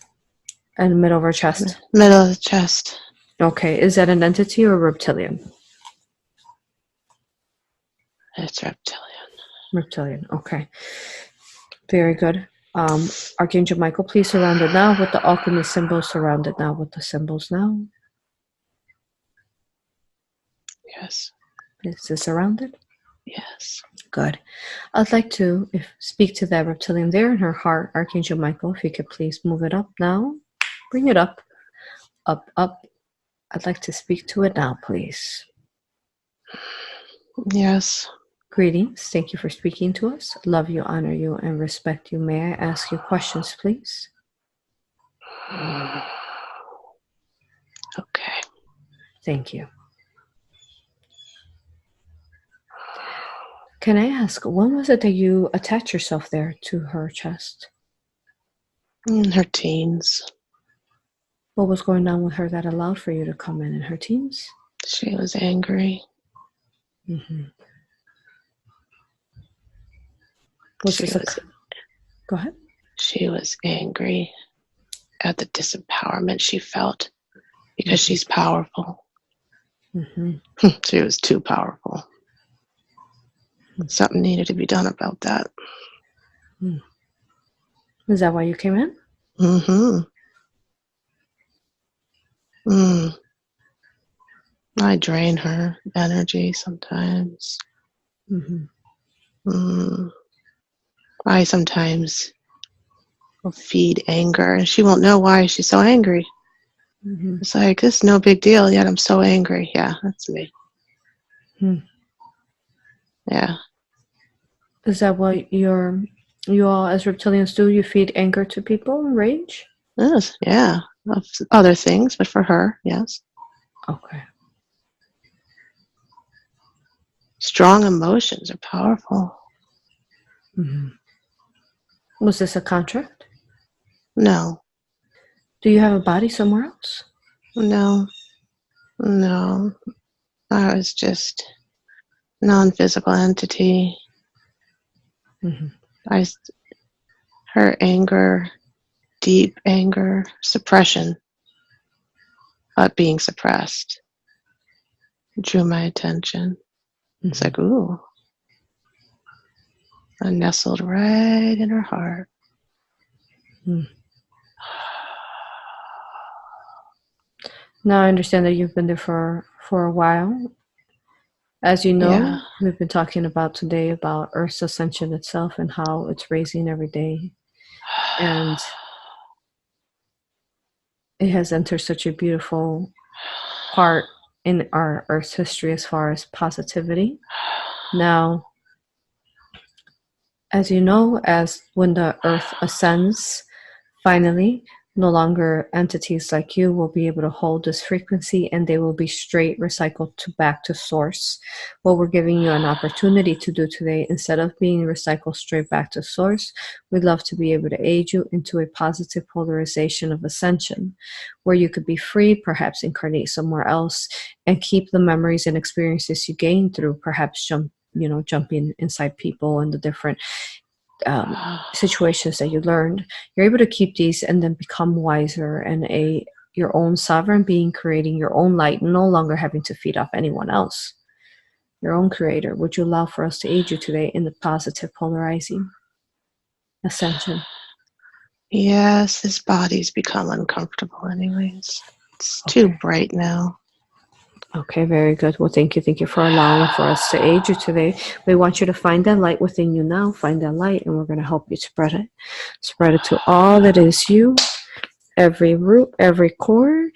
In the middle of our chest. Middle of the chest. Okay, is that an entity or a reptilian? It's reptilian. Reptilian, okay. Very good. Archangel Michael, please surround it now with the alchemy symbols. Surround it now with the symbols now. Yes. Is it surrounded? Yes. Good. I'd like to speak to that reptilian there in her heart, Archangel Michael, if you could please move it up now. Bring it up. Up, up. I'd like to speak to it now, please. Yes. Greetings. Thank you for speaking to us. Love you, honor you, and respect you. May I ask you questions, please? Okay. Thank you. Can I ask, when was it that you attached yourself there to her chest? In her teens. What was going on with her that allowed for you to come in her teens? She was angry. Mm-hmm. Go ahead. She was angry at the disempowerment she felt because she's powerful. Mm-hmm. She was too powerful. Something needed to be done about that. Is that why you came in? Mm-hmm. I drain her energy sometimes. Mm-hmm. I sometimes will feed anger, and she won't know why she's so angry. Mm-hmm. It's like, this is no big deal, yet I'm so angry. Yeah, that's me. Yeah. Is that what you all as reptilians do? You feed anger to people, rage? Yes, yeah. Of other things, but for her, yes. Okay. Strong emotions are powerful. Mm-hmm. Was this a contract? No. Do you have a body somewhere else? No. I was just non-physical entity. Mm-hmm. Her anger, deep anger, suppression, but being suppressed, drew my attention. Mm-hmm. It's like, ooh. I nestled right in her heart. Now I understand that you've been there for a while. As you know, Yeah. we've been talking about today about Earth's ascension itself and how it's raising every day. And it has entered such a beautiful part in our Earth's history as far as positivity. Now, as you know, as when the Earth ascends, finally, no longer entities like you will be able to hold this frequency, and they will be straight recycled back to source. What we're giving you an opportunity to do today, instead of being recycled straight back to source, we'd love to be able to aid you into a positive polarization of ascension, where you could be free, perhaps incarnate somewhere else, and keep the memories and experiences you gain through perhaps jumping inside people and the different situations that you learned. You're able to keep these and then become wiser and your own sovereign being, creating your own light, no longer having to feed off anyone else. Your own creator. Would you allow for us to aid you today in the positive polarizing ascension? Yes, this body's become uncomfortable anyways. It's too bright now. Okay, very good. Well, thank you for allowing for us to aid you today. We want you to find that light within you now. Find that light, and we're going to help you spread it. Spread it to all that is you, every root, every cord,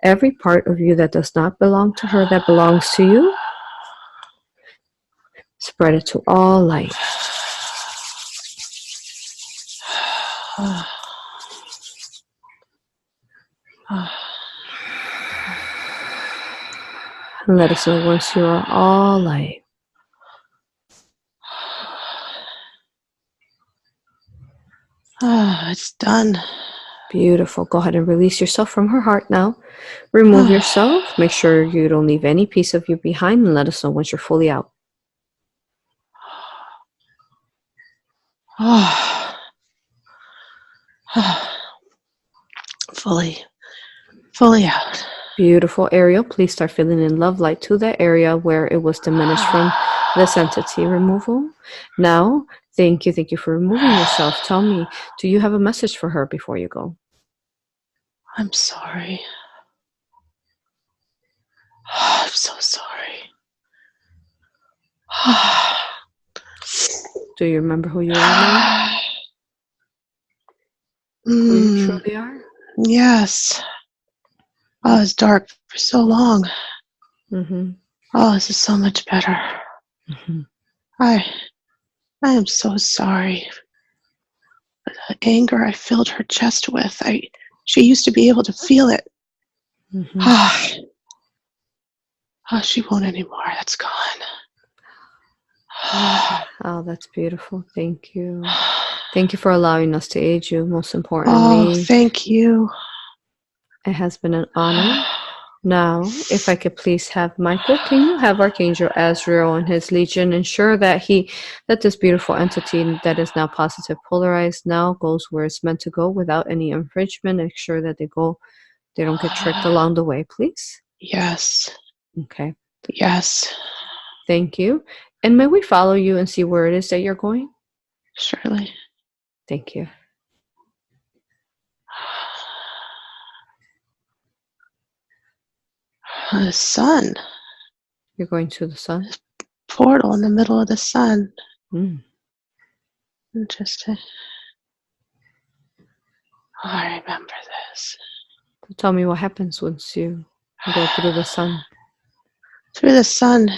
every part of you that does not belong to her, that belongs to you. Spread it to all light. And let us know once you are all light. It's done. Beautiful. Go ahead and release yourself from her heart now. Remove yourself. Make sure you don't leave any piece of you behind, and let us know once you're fully out. Fully out. Beautiful. Ariel, please start filling in love light to that area where it was diminished from this entity removal. Now, thank you for removing yourself. Tell me, do you have a message for her before you go? I'm sorry. I'm so sorry. Do you remember who you are now? Who you truly are? Yes. Oh, it's dark for so long. Mm-hmm. Oh, this is so much better. Mm-hmm. I am so sorry. The anger I filled her chest with. She used to be able to feel it. Mm-hmm. She won't anymore. That's gone. Oh, that's beautiful. Thank you. Thank you for allowing us to aid you, most importantly. Oh, thank you. It has been an honor. Now, if I could please have Michael, can you have Archangel Azrael and his legion ensure that this beautiful entity that is now positive polarized now goes where it's meant to go without any infringement, ensure that they don't get tricked along the way, please? Yes. Okay. Yes. Thank you. And may we follow you and see where it is that you're going? Surely. Thank you. The sun. You're going to the sun? Portal in the middle of the sun. Interesting. Oh, I remember this. Tell me what happens once you go through the sun. Through the sun.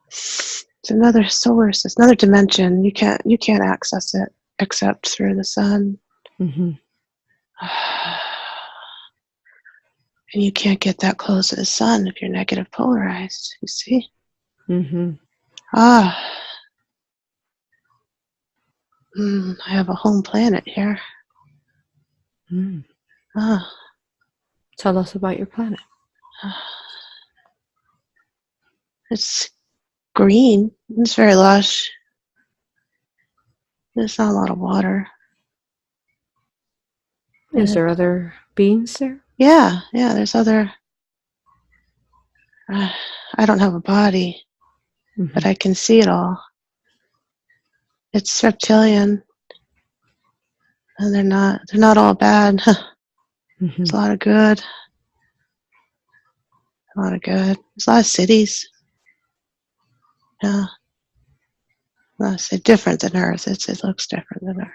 It's another solar system, another dimension. You can't access it except through the sun. Mm-hmm. And you can't get that close to the sun if you're negative polarized, you see? Mm-hmm. I have a home planet here. Tell us about your planet. It's green. It's very lush. There's not a lot of water. Is there other beings there? Yeah, there's other... I don't have a body, but I can see it all. It's reptilian, and they're not all bad. There's a lot of good. There's a lot of cities. Yeah. It's different than Earth. It looks different than Earth.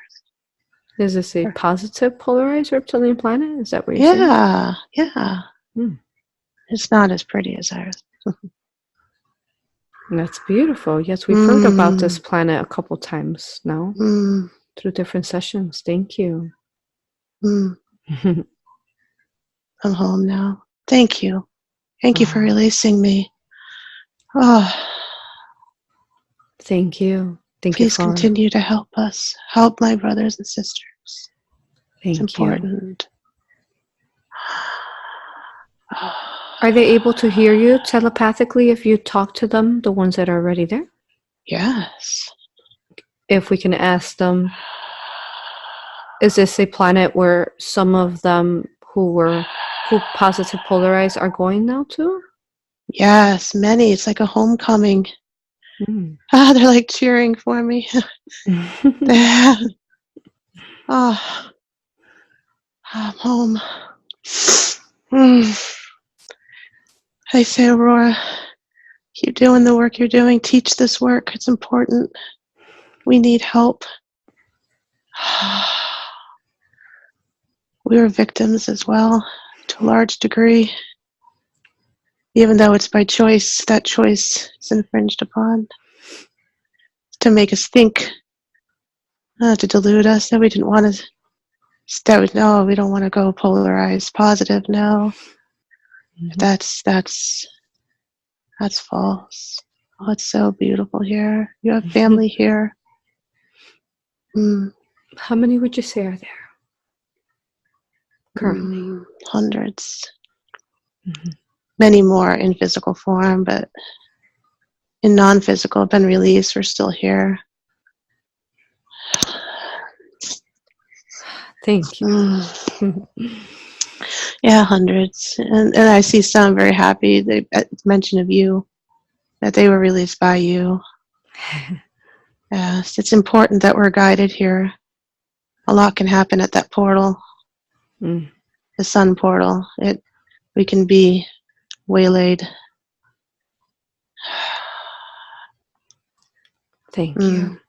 Is this a positive polarized reptilian planet? Is that what you're saying? Yeah. It's not as pretty as Earth. That's beautiful. Yes, we've heard about this planet a couple times now through different sessions. Thank you. I'm home now. Thank you. Thank you for releasing me. Thank you. Please continue to help us. Help my brothers and sisters. Thank it's important. Are they able to hear you telepathically if you talk to them, the ones that are already there? Yes. If we can ask them, is this a planet where some of them who positive polarized are going now to? Yes, many. It's like a homecoming. They're like cheering for me. I'm home. I say, Aurora, keep doing the work you're doing. Teach this work. It's important. We need help. We were victims as well, to a large degree. Even though it's by choice, that choice is infringed upon. To make us think, to delude us that we didn't want to, no, we don't want to go polarized positive, no. That's That's false. Oh, it's so beautiful here. You have family here. How many would you say are there currently? Hundreds. Many more in physical form, but in non-physical have been released. We're still here. Thank you. Yeah, hundreds. And I see some very happy. They mention of you, that they were released by you. Yes, it's important that we're guided here. A lot can happen at that portal, the sun portal. We can be waylaid. Thank you.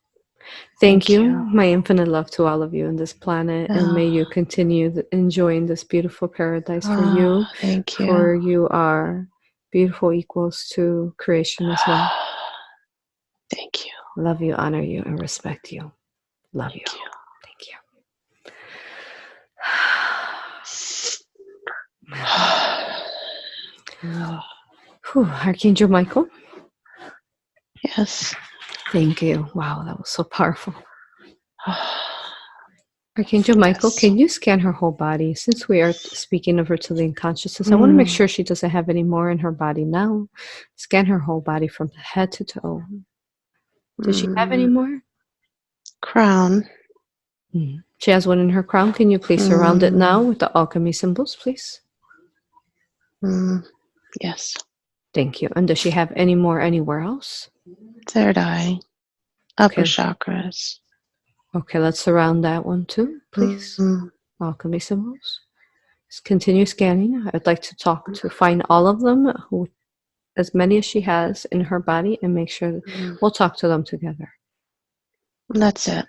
Thank you. My infinite love to all of you on this planet, and may you continue enjoying this beautiful paradise for you. Thank you. For you are beautiful equals to creation as well. Thank you. Love you, honor you, and respect you. Love you. Thank you. Whew, Archangel Michael. Yes. Thank you. Wow, that was so powerful. Archangel Michael, can you scan her whole body? Since we are speaking of reptilian consciousness, I want to make sure she doesn't have any more in her body now. Scan her whole body from head to toe. Does she have any more? Crown. She has one in her crown. Can you please surround it now with the alchemy symbols, please? Yes. Thank you. And does she have any more anywhere else? Third eye. Upper chakras. Okay, let's surround that one too, please. Alchemy symbols. Let's continue scanning. I'd like to find all of them, as many as she has in her body, and make sure that we'll talk to them together. That's it.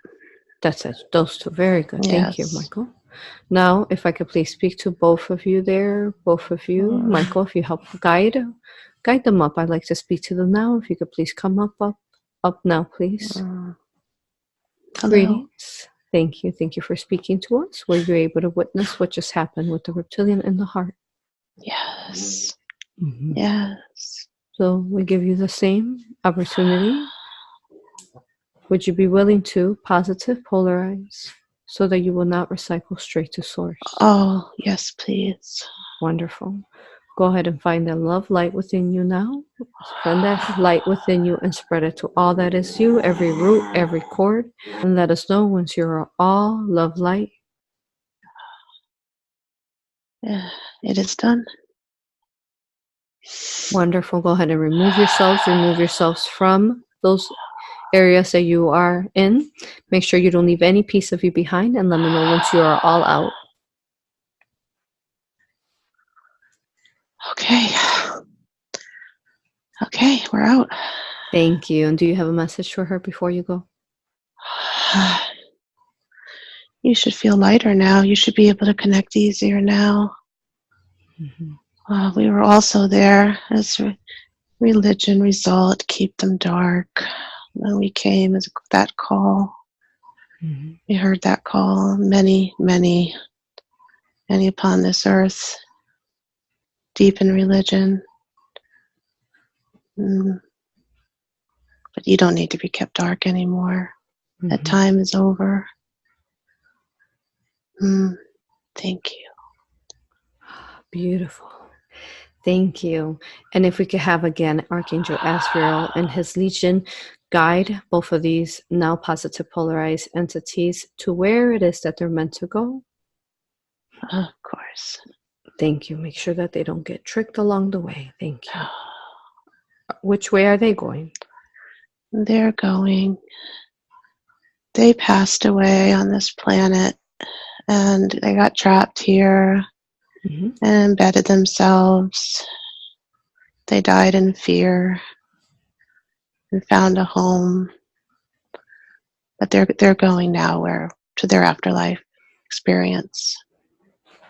That's it. Those two. Very good. Yes. Thank you, Michael. Now, if I could please speak to both of you there, both of you. Michael, if you help guide them up. I'd like to speak to them now. If you could please come up now, please. Greetings. Thank you. Thank you for speaking to us. Were you able to witness what just happened with the reptilian in the heart? Yes. Yes. So we give you the same opportunity. Would you be willing to positive polarize so that you will not recycle straight to source? Oh, yes, please. Wonderful. Go ahead and find the love light within you now. Find that light within you and spread it to all that is you, every root, every cord. And let us know once you're all love light. Yeah, it is done. Wonderful. Go ahead and remove yourselves from those areas that you are in. Make sure you don't leave any piece of you behind, and let me know once you are all out. Okay, we're out. Thank you. And do you have a message for her before you go? You should feel lighter now. You should be able to connect easier now. We were also there as religion result, keep them dark. When we came as that call, we heard that call. Many upon this earth, deep in religion. But you don't need to be kept dark anymore. That time is over. Thank you. Beautiful. Thank you. And if we could have again Archangel Azrael and his legion guide both of these now positive polarized entities to where it is that they're meant to go. Of course. Thank you. Make sure that they don't get tricked along the way. Thank you. Which way are they going? They're going. They passed away on this planet and they got trapped here and embedded themselves. They died in fear and found a home. But they're going now to their afterlife experience.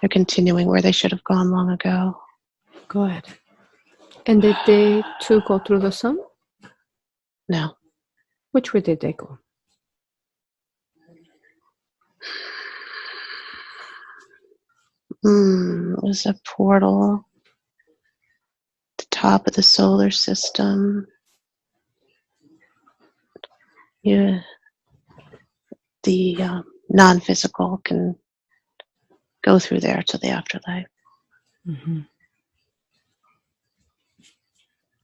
They're continuing where they should have gone long ago. Go ahead. And did they too go through the sun? No. Which way did they go? It was a portal. The top of the solar system. Yeah, the non-physical can go through there to the afterlife. Mm-hmm.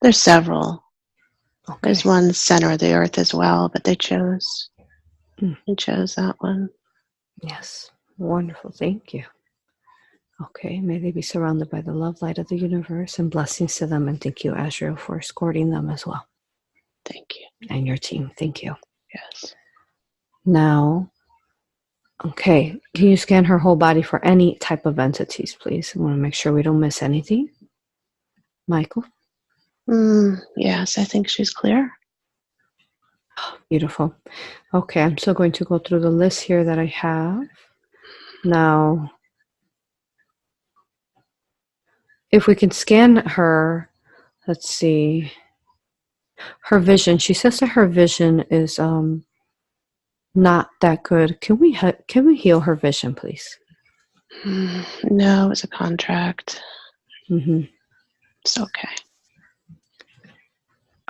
There's several. Okay. There's one center of the earth as well, but they chose that one. Yes. Wonderful. Thank you. Okay. May they be surrounded by the love light of the universe, and blessings to them. And thank you, Azrael, for escorting them as well. Thank you. And your team. Thank you. Yes. Now, okay. Can you scan her whole body for any type of entities, please? I want to make sure we don't miss anything. Michael? Yes, I think she's clear. Beautiful. Okay, I'm still going to go through the list here that I have. Now, if we can scan her, let's see. Her vision, she says that her vision is not that good. Can we heal her vision, please? No, it was a contract. Mm-hmm. It's okay.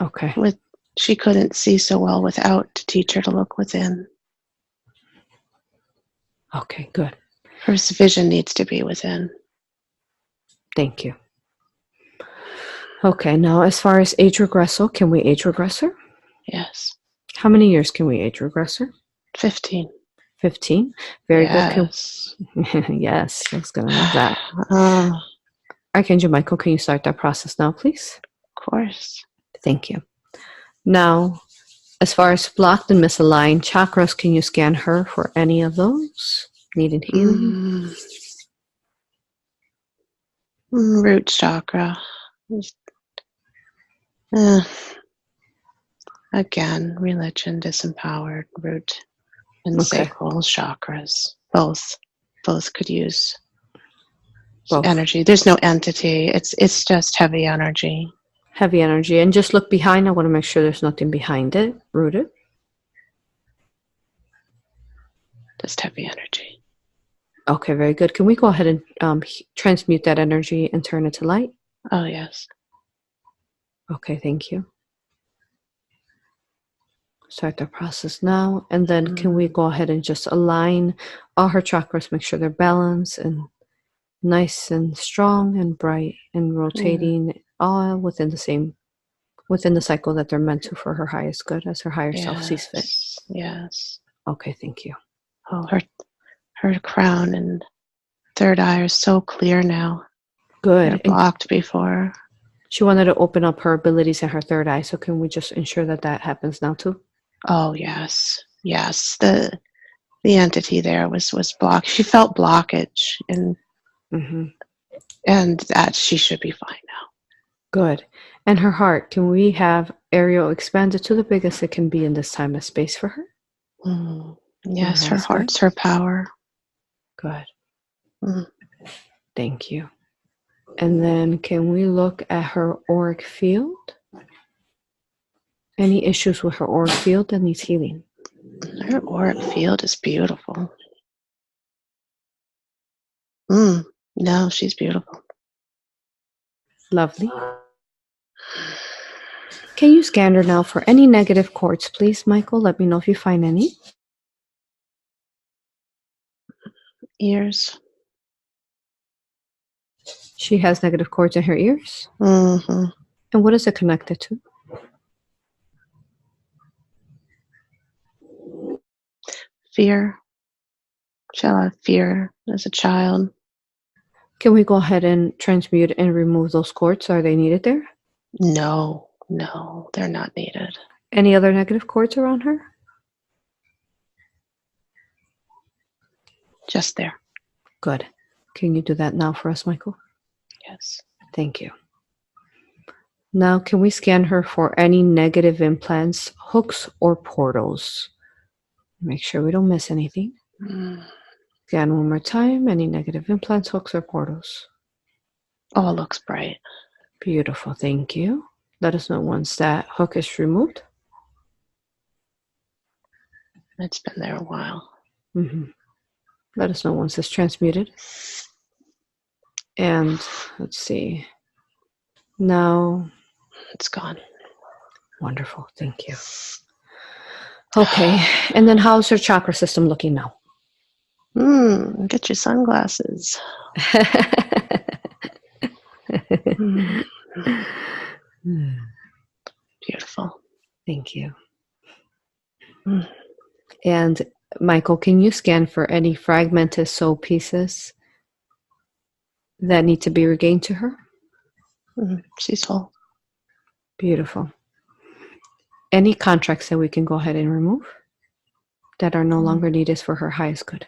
Okay. She couldn't see so well without to teach her to look within. Okay, good. Her vision needs to be within. Thank you. Okay, now as far as age regressal, can we age regress her? Yes. How many years can we age regress her? 15. 15. Very yes. Good. Yes, I was going to love that. Archangel Michael, can you start that process now, please? Of course. Thank you. Now, as far as blocked and misaligned chakras, can you scan her for any of those needed healing? Root chakra. Again, religion, disempowered, root, and sacral chakras. Both could use energy. There's no entity. It's just heavy energy. Heavy energy. And just look behind. I want to make sure there's nothing behind it. Rooted. Just heavy energy. Okay, very good. Can we go ahead and transmute that energy and turn it to light? Oh, yes. Okay, thank you. Start the process now. And then can we go ahead and just align all her chakras, make sure they're balanced and nice and strong and bright and rotating all within the cycle that they're meant to for her highest good as her higher self sees fit. Yes. Okay, thank you. Oh, her crown and third eye are so clear now. Good. They're blocked before. She wanted to open up her abilities in her third eye, so can we just ensure that that happens now too? Oh, yes. Yes. The entity there was blocked. She felt blockage, and that she should be fine now. Good. And her heart, can we have Ariel expanded to the biggest it can be in this time and space for her? Yes, her heart's her power. Good. Thank you. And then can we look at her auric field? Any issues with her auric field that needs healing? Her auric field is beautiful. No, she's beautiful. Lovely. Can you scan her now for any negative cords, please, Michael? Let me know if you find any. Ears. She has negative cords in her ears? And what is it connected to? Fear. She had a lot of fear as a child. Can we go ahead and transmute and remove those cords? Are they needed there? No, they're not needed. Any other negative cords around her? Just there. Good. Can you do that now for us, Michael? Yes. Thank you. Now, can we scan her for any negative implants, hooks, or portals? Make sure we don't miss anything. Scan one more time. Any negative implants, hooks, or portals? Oh, it looks bright. Beautiful. Thank you. Let us know once that hook is removed. It's been there a while. Let us know once it's transmuted. And let's see. No. It's gone. Wonderful. Thank you. Okay. And then how's her chakra system looking now? Get your sunglasses. Mm, beautiful. Thank you. Mm. And Michael, can you scan for any fragmented soul pieces that need to be regained to her? She's whole. Beautiful. Any contracts that we can go ahead and remove that are no longer needed for her highest good?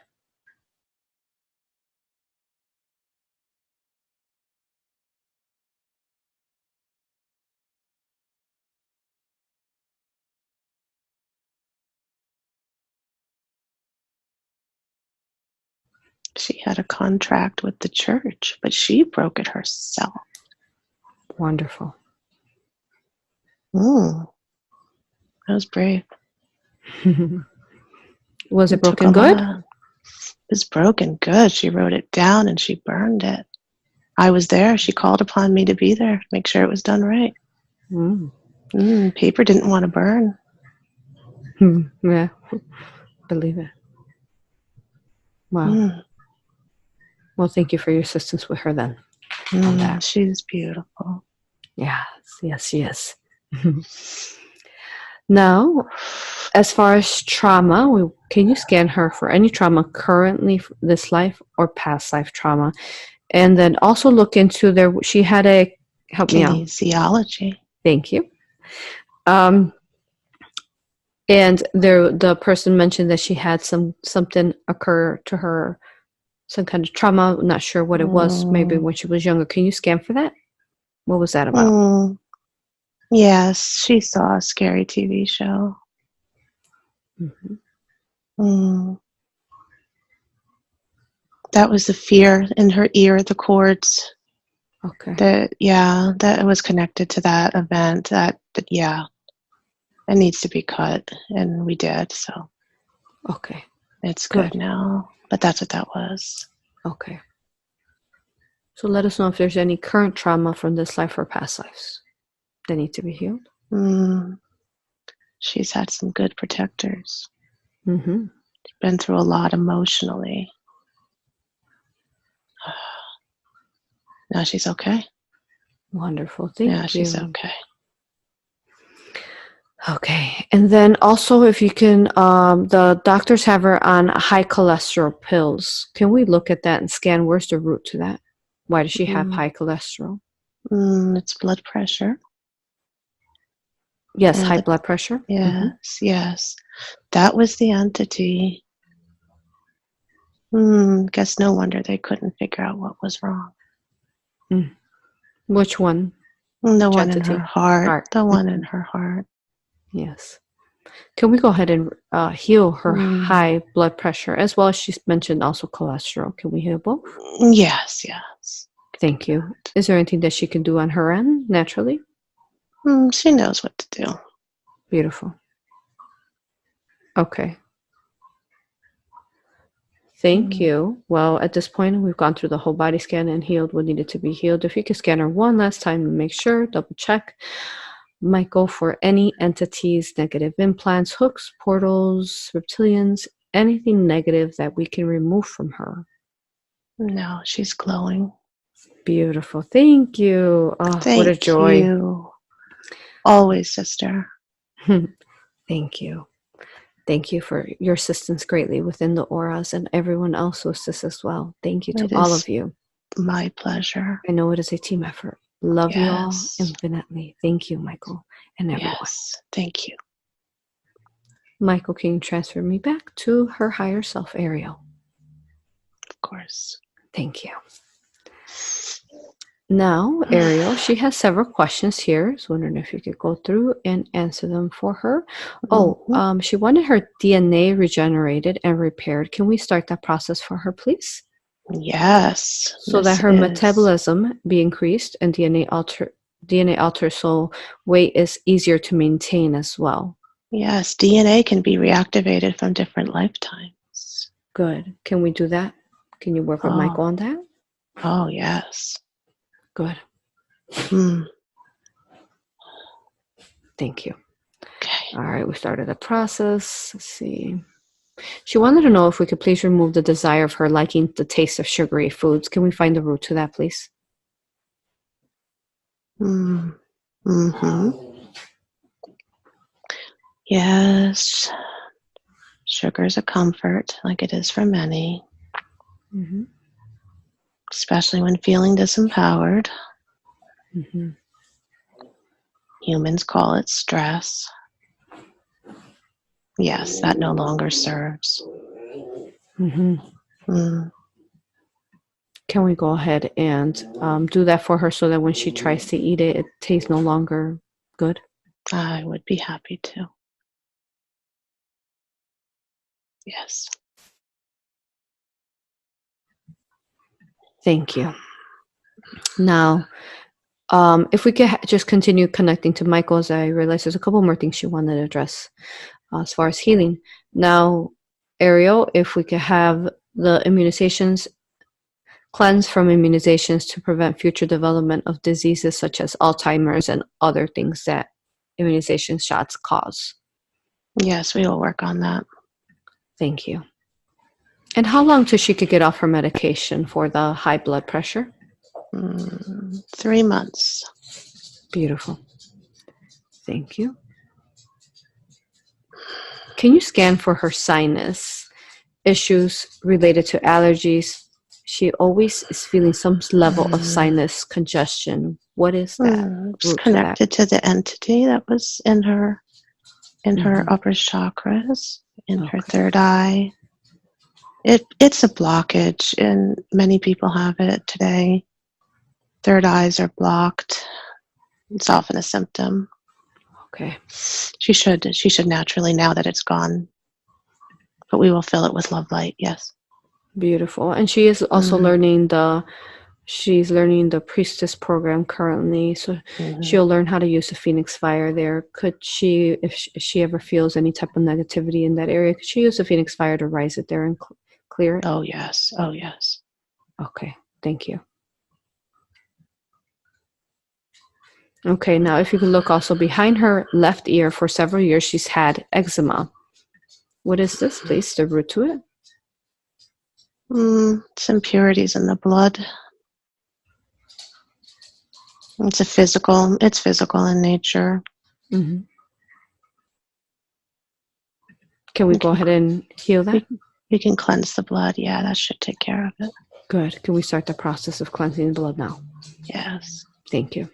She had a contract with the church, but she broke it herself. Wonderful. That was brave. Was it broken good? It was broken good. She wrote it down and she burned it. I was there. She called upon me to be there to make sure it was done right. Paper didn't want to burn. Yeah, believe it. Wow. Well, thank you for your assistance with her then. On that. She's beautiful. Yes, she is. Now, as far as trauma, can you scan her for any trauma currently this life or past life trauma? And then also look into she had a, help me out. Kinesiology. Thank you. And the person mentioned that she had something occur to her, some kind of trauma. I'm not sure what it was, maybe when she was younger. Can you scan for that? What was that about? Yes, she saw a scary TV show. That was the fear in her ear, the cords. Okay. That was connected to that event. That it needs to be cut, and we did. So okay, it's good now. But that's what that was. Okay. So let us know if there's any current trauma from this life or past lives that need to be healed. She's had some good protectors. She's been through a lot emotionally. Now she's okay. Wonderful. Thank you. Yeah, she's okay. Okay. And then also if you can, the doctors have her on high cholesterol pills. Can we look at that and scan where's the root to that? Why does she have high cholesterol? It's blood pressure. Yes, high blood pressure. Yes. That was the entity. Guess no wonder they couldn't figure out what was wrong. Which one? The one in her heart. The one in her heart. Yes. Can we go ahead and heal her high blood pressure as well as she's mentioned also cholesterol? Can we heal both? Yes. Thank you. Is there anything that she can do on her end naturally? She knows what to do. Beautiful. Okay. Thank you. Well, at this point, we've gone through the whole body scan and healed what needed to be healed. If you could scan her one last time to make sure, double check. Might go for any entities, negative implants, hooks, portals, reptilians, anything negative that we can remove from her. No, she's glowing. Beautiful. Thank you. Oh, what a joy. Thank you. Always, sister. Thank you. Thank you for your assistance greatly within the auras and everyone else who assists as well. Thank you to all of you. My pleasure. I know it is a team effort. Love you all infinitely. Thank you, Michael, and everyone. Yes, thank you. Michael, can you transfer me back to her higher self, Ariel? Of course. Thank you. Now, Ariel, she has several questions here. I was wondering if you could go through and answer them for her. She wanted her DNA regenerated and repaired. Can we start that process for her, please? Yes. So that her metabolism be increased and DNA alter so weight is easier to maintain as well. Yes, DNA can be reactivated from different lifetimes. Good. Can we do that? Can you work with Michael on that? Oh, yes. Good. Thank you. Okay. All right, we started the process. Let's see. She wanted to know if we could please remove the desire of her liking the taste of sugary foods. Can we find the root to that, please? Mm-hmm. Yes. Sugar is a comfort, like it is for many, Mm-hmm. especially when feeling disempowered. Mm-hmm. Humans call it stress. Yes, that no longer serves. Mm-hmm. Mm, Can we go ahead and do that for her so that when she tries to eat it, it tastes no longer good? I would be happy to. Yes. Thank you. Now, if we could just continue connecting to Michael, as I realize there's a couple more things she wanted to address as far as healing. Now, Ariel, if we could have the immunizations cleanse from immunizations to prevent future development of diseases such as Alzheimer's and other things that immunization shots cause. Yes, we will work on that. Thank you. And how long till she could get off her medication for the high blood pressure? 3 months. Beautiful. Thank you. Can you scan for her sinus issues related to allergies? She always is feeling some level of sinus congestion. What is that? It's connected to the entity that was in her upper chakras, in her third eye. It's a blockage, and many people have it today. Third eyes are blocked. It's often a symptom. Okay. She should naturally, now that it's gone. But we will fill it with love light, yes. Beautiful. And she is also learning the priestess program currently. So she'll learn how to use the Phoenix fire there. Could she, if she ever feels any type of negativity in that area, could she use the Phoenix fire to rise it there and clear it? Oh, yes. Oh, yes. Okay. Thank you. Okay. Now, if you could look also behind her left ear, for several years, she's had eczema. What is this, please? The root to it? It's impurities in the blood. It's physical in nature. Mm-hmm. Can we go ahead and heal that? We can cleanse the blood. Yeah, that should take care of it. Good. Can we start the process of cleansing the blood now? Yes. Thank you.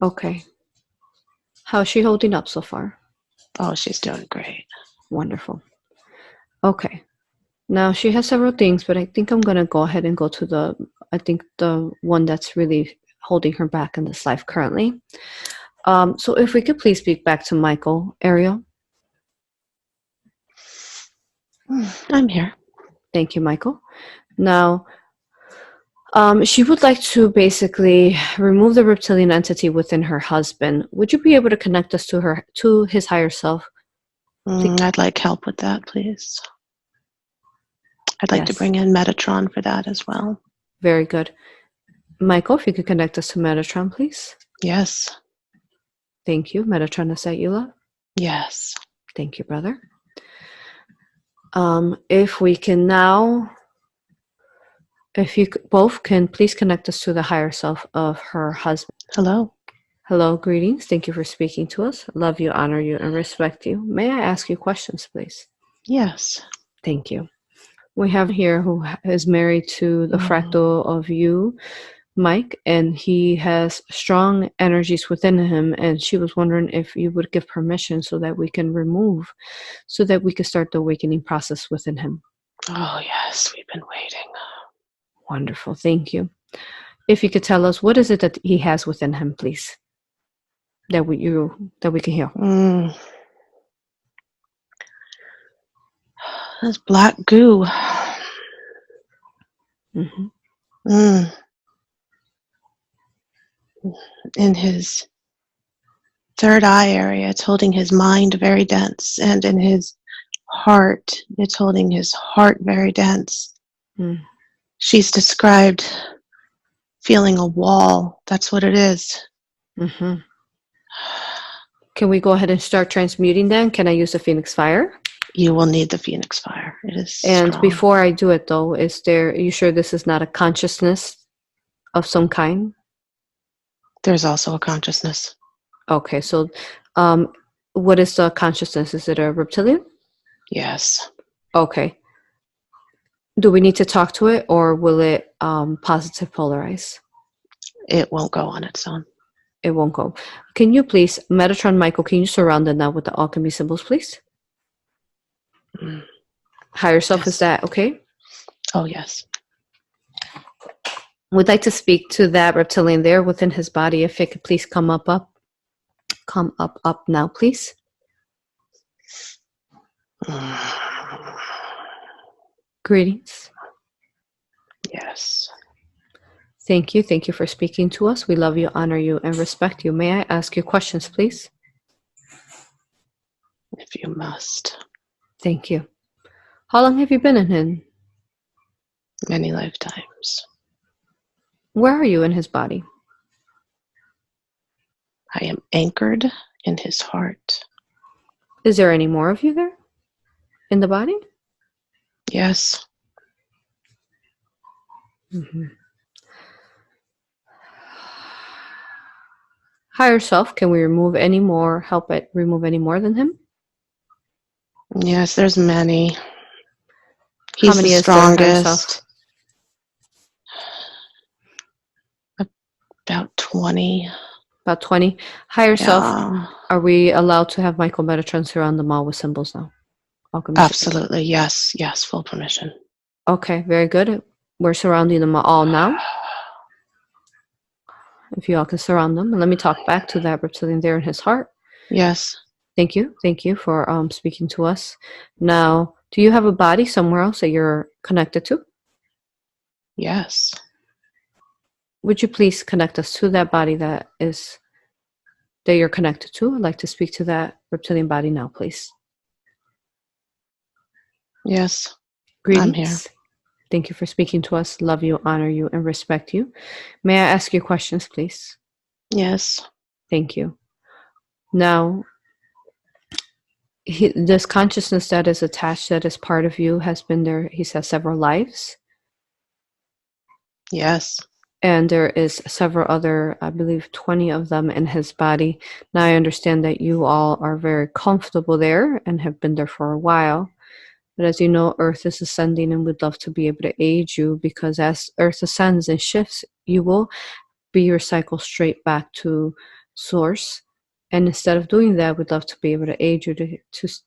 Okay. How's she holding up so far? Oh, she's doing great. Wonderful. Okay. Now she has several things, but I think I'm going to go ahead and go to the one that's really holding her back in this life currently. So if we could please speak back to Michael, Ariel. I'm here. Thank you, Michael. Now, she would like to basically remove the reptilian entity within her husband. Would you be able to connect us to his higher self? I'd like help with that, please. I'd like to bring in Metatron for that as well. Very good. Michael, if you could connect us to Metatron, please. Yes. Thank you. Metatron is that you love? Yes. Thank you, brother. If we can now, if you both can please connect us to the higher self of her husband. Hello. Hello, greetings. Thank you for speaking to us. Love you, honor you, and respect you. May I ask you questions, please? Yes. Thank you. We have here who is married to the fractal of you, Mike, and he has strong energies within him, and she was wondering if you would give permission so that we can remove, so that we can start the awakening process within him. Oh, yes. We've been waiting. Wonderful. Thank you. If you could tell us, what is it that he has within him, please, that we can heal? That's black goo. In his third eye area, it's holding his mind very dense, and in his heart, it's holding his heart very dense. She's described feeling a wall. That's what it is. Mm-hmm. Can we go ahead and start transmuting then? Can I use the Phoenix Fire? You will need the Phoenix Fire. It is And strong. before I do it though, are you sure this is not a consciousness of some kind? There's also a consciousness. Okay, so what is the consciousness? Is it a reptilian? Yes. Okay. Do we need to talk to it, or will it positive polarize? It won't go on its own. It won't go. Can you please, Metatron Michael, can you surround it now with the alchemy symbols, please? Mm. Higher self, Yes. is that okay? Oh, yes. Would like to speak to that reptilian there within his body. If it could please come up. Come up now, please. Greetings. Yes. Thank you. Thank you for speaking to us. We love you, honor you, and respect you. May I ask you questions, please? If you must. Thank you. How long have you been in him? Many lifetimes. Where are you in his body? I am anchored in his heart. Is there any more of you there in the body? Yes. Mm-hmm. Higher self, can we remove any more, help it remove any more than him? Yes, there's many. How He's many the is there, higher self? strongest. About 20. About 20. Higher self, Yeah. are we allowed to have Michael Metatron surround them all with symbols now? Alchemy symbols. Absolutely. Yes. Yes. Full permission. Okay, very good. We're surrounding them all now. If you all can surround them. And let me talk back to that reptilian there in his heart. Yes. Thank you. Thank you for speaking to us. Now, do you have a body somewhere else that you're connected to? Yes. Would you please connect us to that body that you're connected to? I'd like to speak to that reptilian body now, please. Yes. Greetings. I'm here. Thank you for speaking to us. Love you, honor you, and respect you. May I ask you questions, please? Yes. Thank you. Now, this consciousness that is attached, that is part of you, has been there, he says, several lives. Yes. And there is several other, I believe 20 of them in his body. Now I understand that you all are very comfortable there and have been there for a while. But as you know, Earth is ascending, and we'd love to be able to aid you, because as Earth ascends and shifts, you will be recycled straight back to source. And instead of doing that, we'd love to be able to aid you to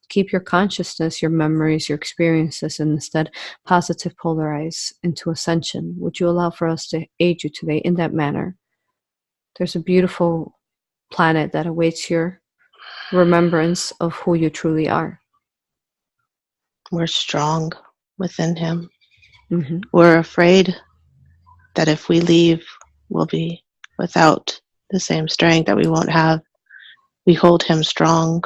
keep your consciousness, your memories, your experiences, and instead positive polarize into ascension. Would you allow for us to aid you today in that manner? There's a beautiful planet that awaits your remembrance of who you truly are. We're strong within him. Mm-hmm. We're afraid that if we leave, we'll be without the same strength, that we won't have. We hold him strong.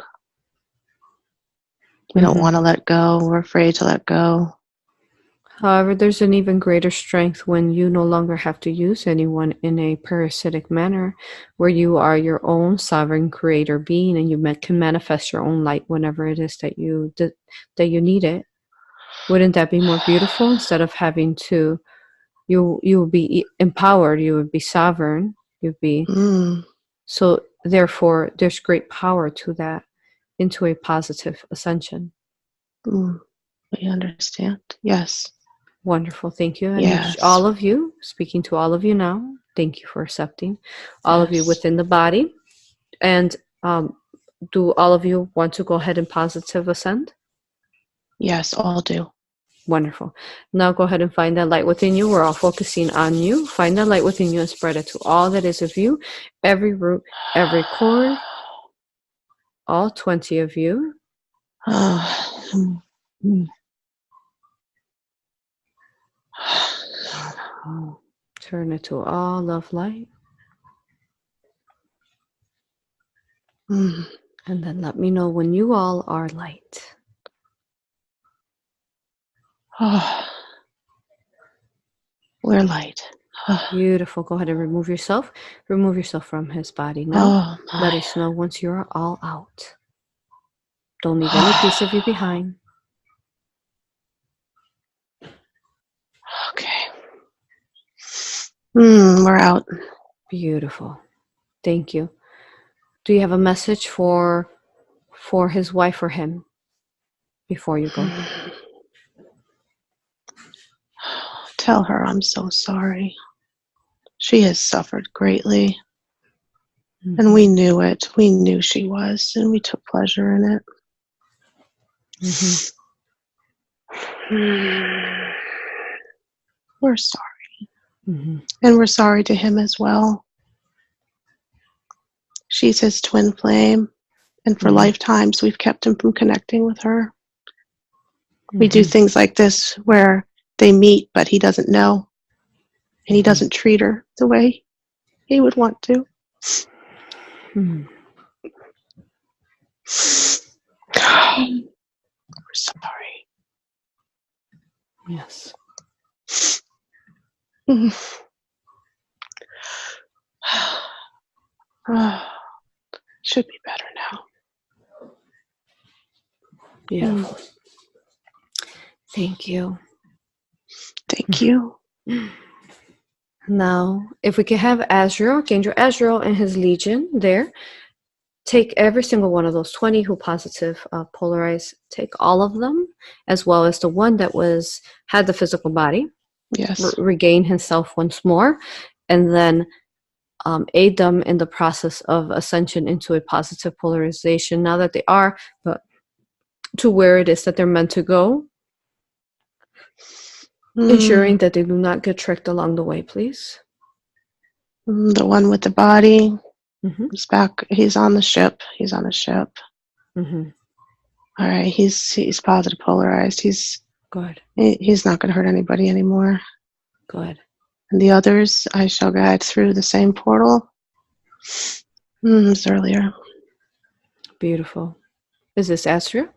We don't want to let go. We're afraid to let go. However, there's an even greater strength when you no longer have to use anyone in a parasitic manner, where you are your own sovereign creator being, and you can manifest your own light whenever it is that you need it. Wouldn't that be more beautiful? Instead of having to, you would be empowered, you would be sovereign, you'd be so therefore there's great power to that, into a positive ascension. We understand. Yes. Wonderful. Thank you. And yes. all of you, speaking to all of you now, thank you for accepting. All of you within the body. And do all of you want to go ahead and positive ascend? Yes, all do. Wonderful. Now go ahead and find that light within you. We're all focusing on you. Find that light within you and spread it to all that is of you, every root, every cord, all 20 of you. Turn it to all love light. And then let me know when you all are light. We're light. Beautiful. Go ahead and remove yourself. Remove yourself from his body now. Oh Let my. us know once you're all out. Don't leave any piece of you behind. Okay. We're out. Beautiful. Thank you. Do you have a message for his wife or him before you go? Tell her I'm so sorry. She has suffered greatly. And we knew it. We knew she was, and we took pleasure in it. We're sorry. And we're sorry to him as well. She's his twin flame, and for lifetimes we've kept him from connecting with her. We do things like this where they meet, but he doesn't know, and he doesn't treat her the way he would want to. We're sorry. Yes. Should be better now. Beautiful. Thank you. Thank you. Now, if we could have Azrael, Archangel Azrael and his legion there, take every single one of those 20 who positive polarized, take all of them, as well as the one that had the physical body. Yes. Regain himself once more, and then aid them in the process of ascension into a positive polarization now that they are, but to where it is that they're meant to go. Ensuring that they do not get tricked along the way, please. The one with the body is back. He's on the ship. He's on the ship. All right. He's positive polarized. He's good. He's not going to hurt anybody anymore. Good. And the others, I shall guide through the same portal. It's earlier. Beautiful. Is this Astria?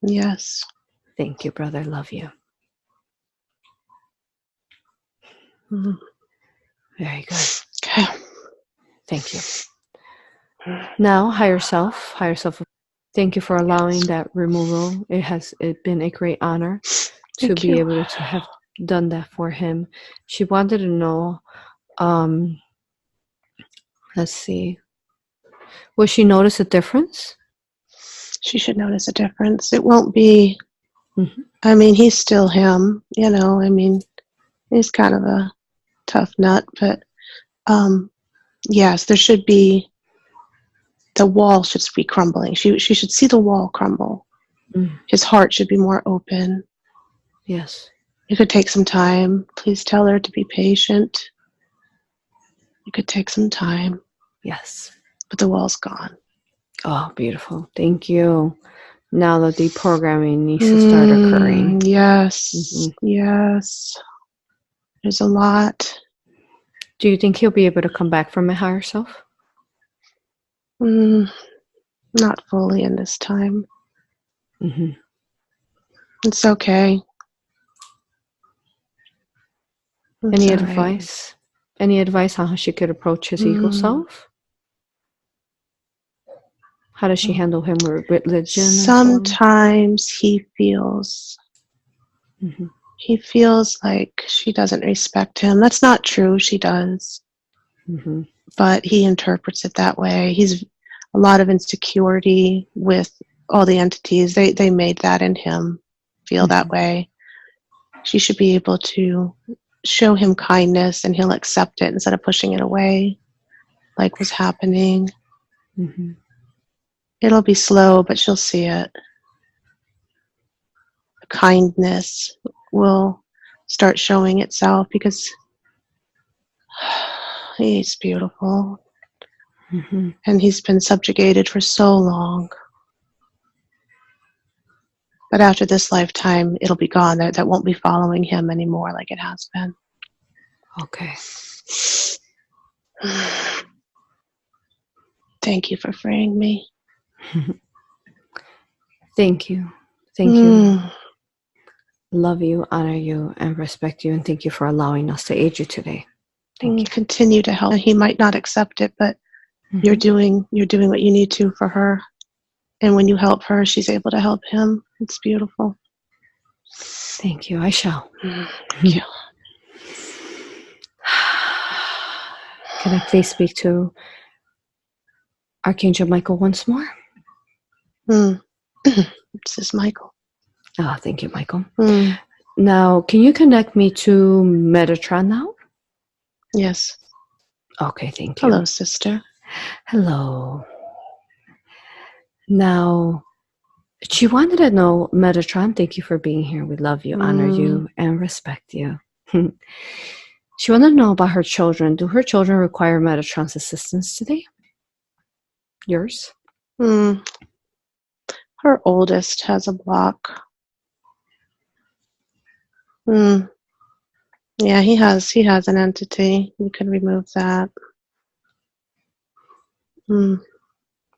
Yes. Thank you, brother. Love you. Very good. Okay. Thank you. Now, higher self. Thank you for allowing that removal. It's been a great honor to be able to have done that for him. She wanted to know, let's see, will she notice a difference? She should notice a difference. It won't be, I mean, he's still him, you know, I mean, he's kind of a tough nut, but yes, there should be, the wall should be crumbling. She should see the wall crumble. His heart should be more open. Yes. It could take some time. Please tell her to be patient. It could take some time. Yes. But the wall's gone. Oh, beautiful. Thank you. Now the deprogramming needs to start occurring. Yes. Yes. There's a lot. Do you think he'll be able to come back from a higher self? Not fully in this time. It's okay. Any advice? Any advice on how she could approach his ego self? How does she handle him with religion? Sometimes he feels like she doesn't respect him. That's not true. She does. But he interprets it that way. He's a lot of insecurity with all the entities. They made that in him feel that way. She should be able to show him kindness and he'll accept it instead of pushing it away like was happening. It'll be slow, but she'll see it. The kindness will start showing itself because he's beautiful. And he's been subjugated for so long. But after this lifetime, it'll be gone. That won't be following him anymore like it has been. Okay. Thank you for freeing me. Thank you. Thank you. Love you, honor you, and respect you, and thank you for allowing us to aid you today. Thank you. Continue to help. He might not accept it, but you're doing what you need to for her. And when you help her, she's able to help him. It's beautiful. Thank you. I shall. Thank you. Can I please speak to Archangel Michael once more? This is Michael. Oh, thank you, Michael. Now, can you connect me to Metatron now? Yes. Okay, thank you. Hello, sister. Hello. Now, she wanted to know, Metatron, thank you for being here. We love you, honor you, and respect you. She wanted to know about her children. Do her children require Metatron's assistance today? Yours? Her oldest has a block. Yeah, he has an entity. You can remove that.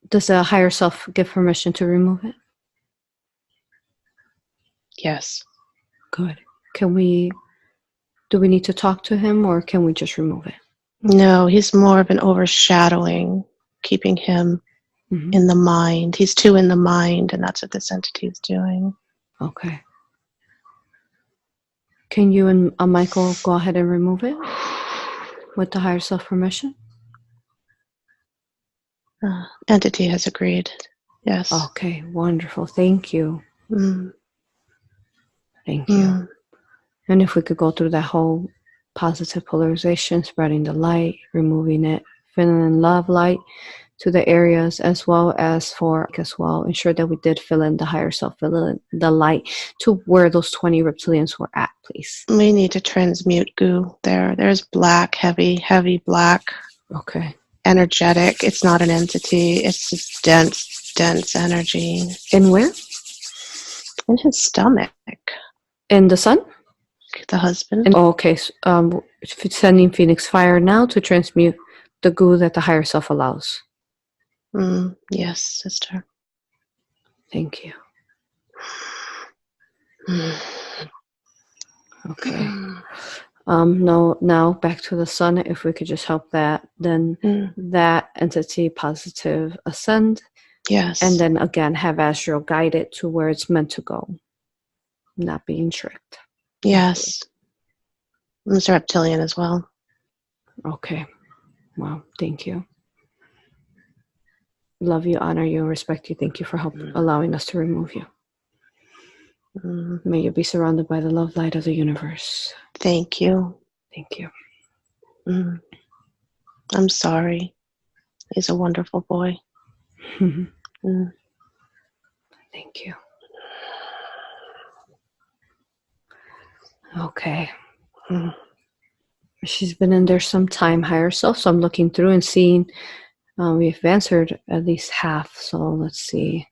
Does the higher self give permission to remove it? Yes. Good. Do we need to talk to him, or can we just remove it? No, he's more of an overshadowing, keeping him in the mind. He's too in the mind, and that's what this entity is doing. Okay. Can you and Michael go ahead and remove it with the higher self permission? Entity has agreed. Yes. Okay, wonderful. Thank you. Thank you. And if we could go through that whole positive polarization, spreading the light, removing it, filling love light to the areas, as well as ensure that we did fill in the higher self, fill in the light to where those 20 reptilians were at, please. We need to transmute goo there. There's black, heavy black. Okay. Energetic. It's not an entity. It's just dense energy. In where? In his stomach. In the sun? The husband. Okay. Sending Phoenix Fire now to transmute the goo that the higher self allows. Yes, sister. Thank you. Okay. Now back to the sun. If we could just help that, then that entity positive ascend. Yes. And then again have astral guide it to where it's meant to go. Not being tricked. Yes. Mr. Reptilian as well. Okay. Well, thank you. Love you, honor you, respect you. Thank you for allowing us to remove you. May you be surrounded by the love light of the universe. Thank you. Thank you. I'm sorry. He's a wonderful boy. Thank you. Okay. She's been in there some time, higher self, so I'm looking through and seeing we've answered at least half, so let's see.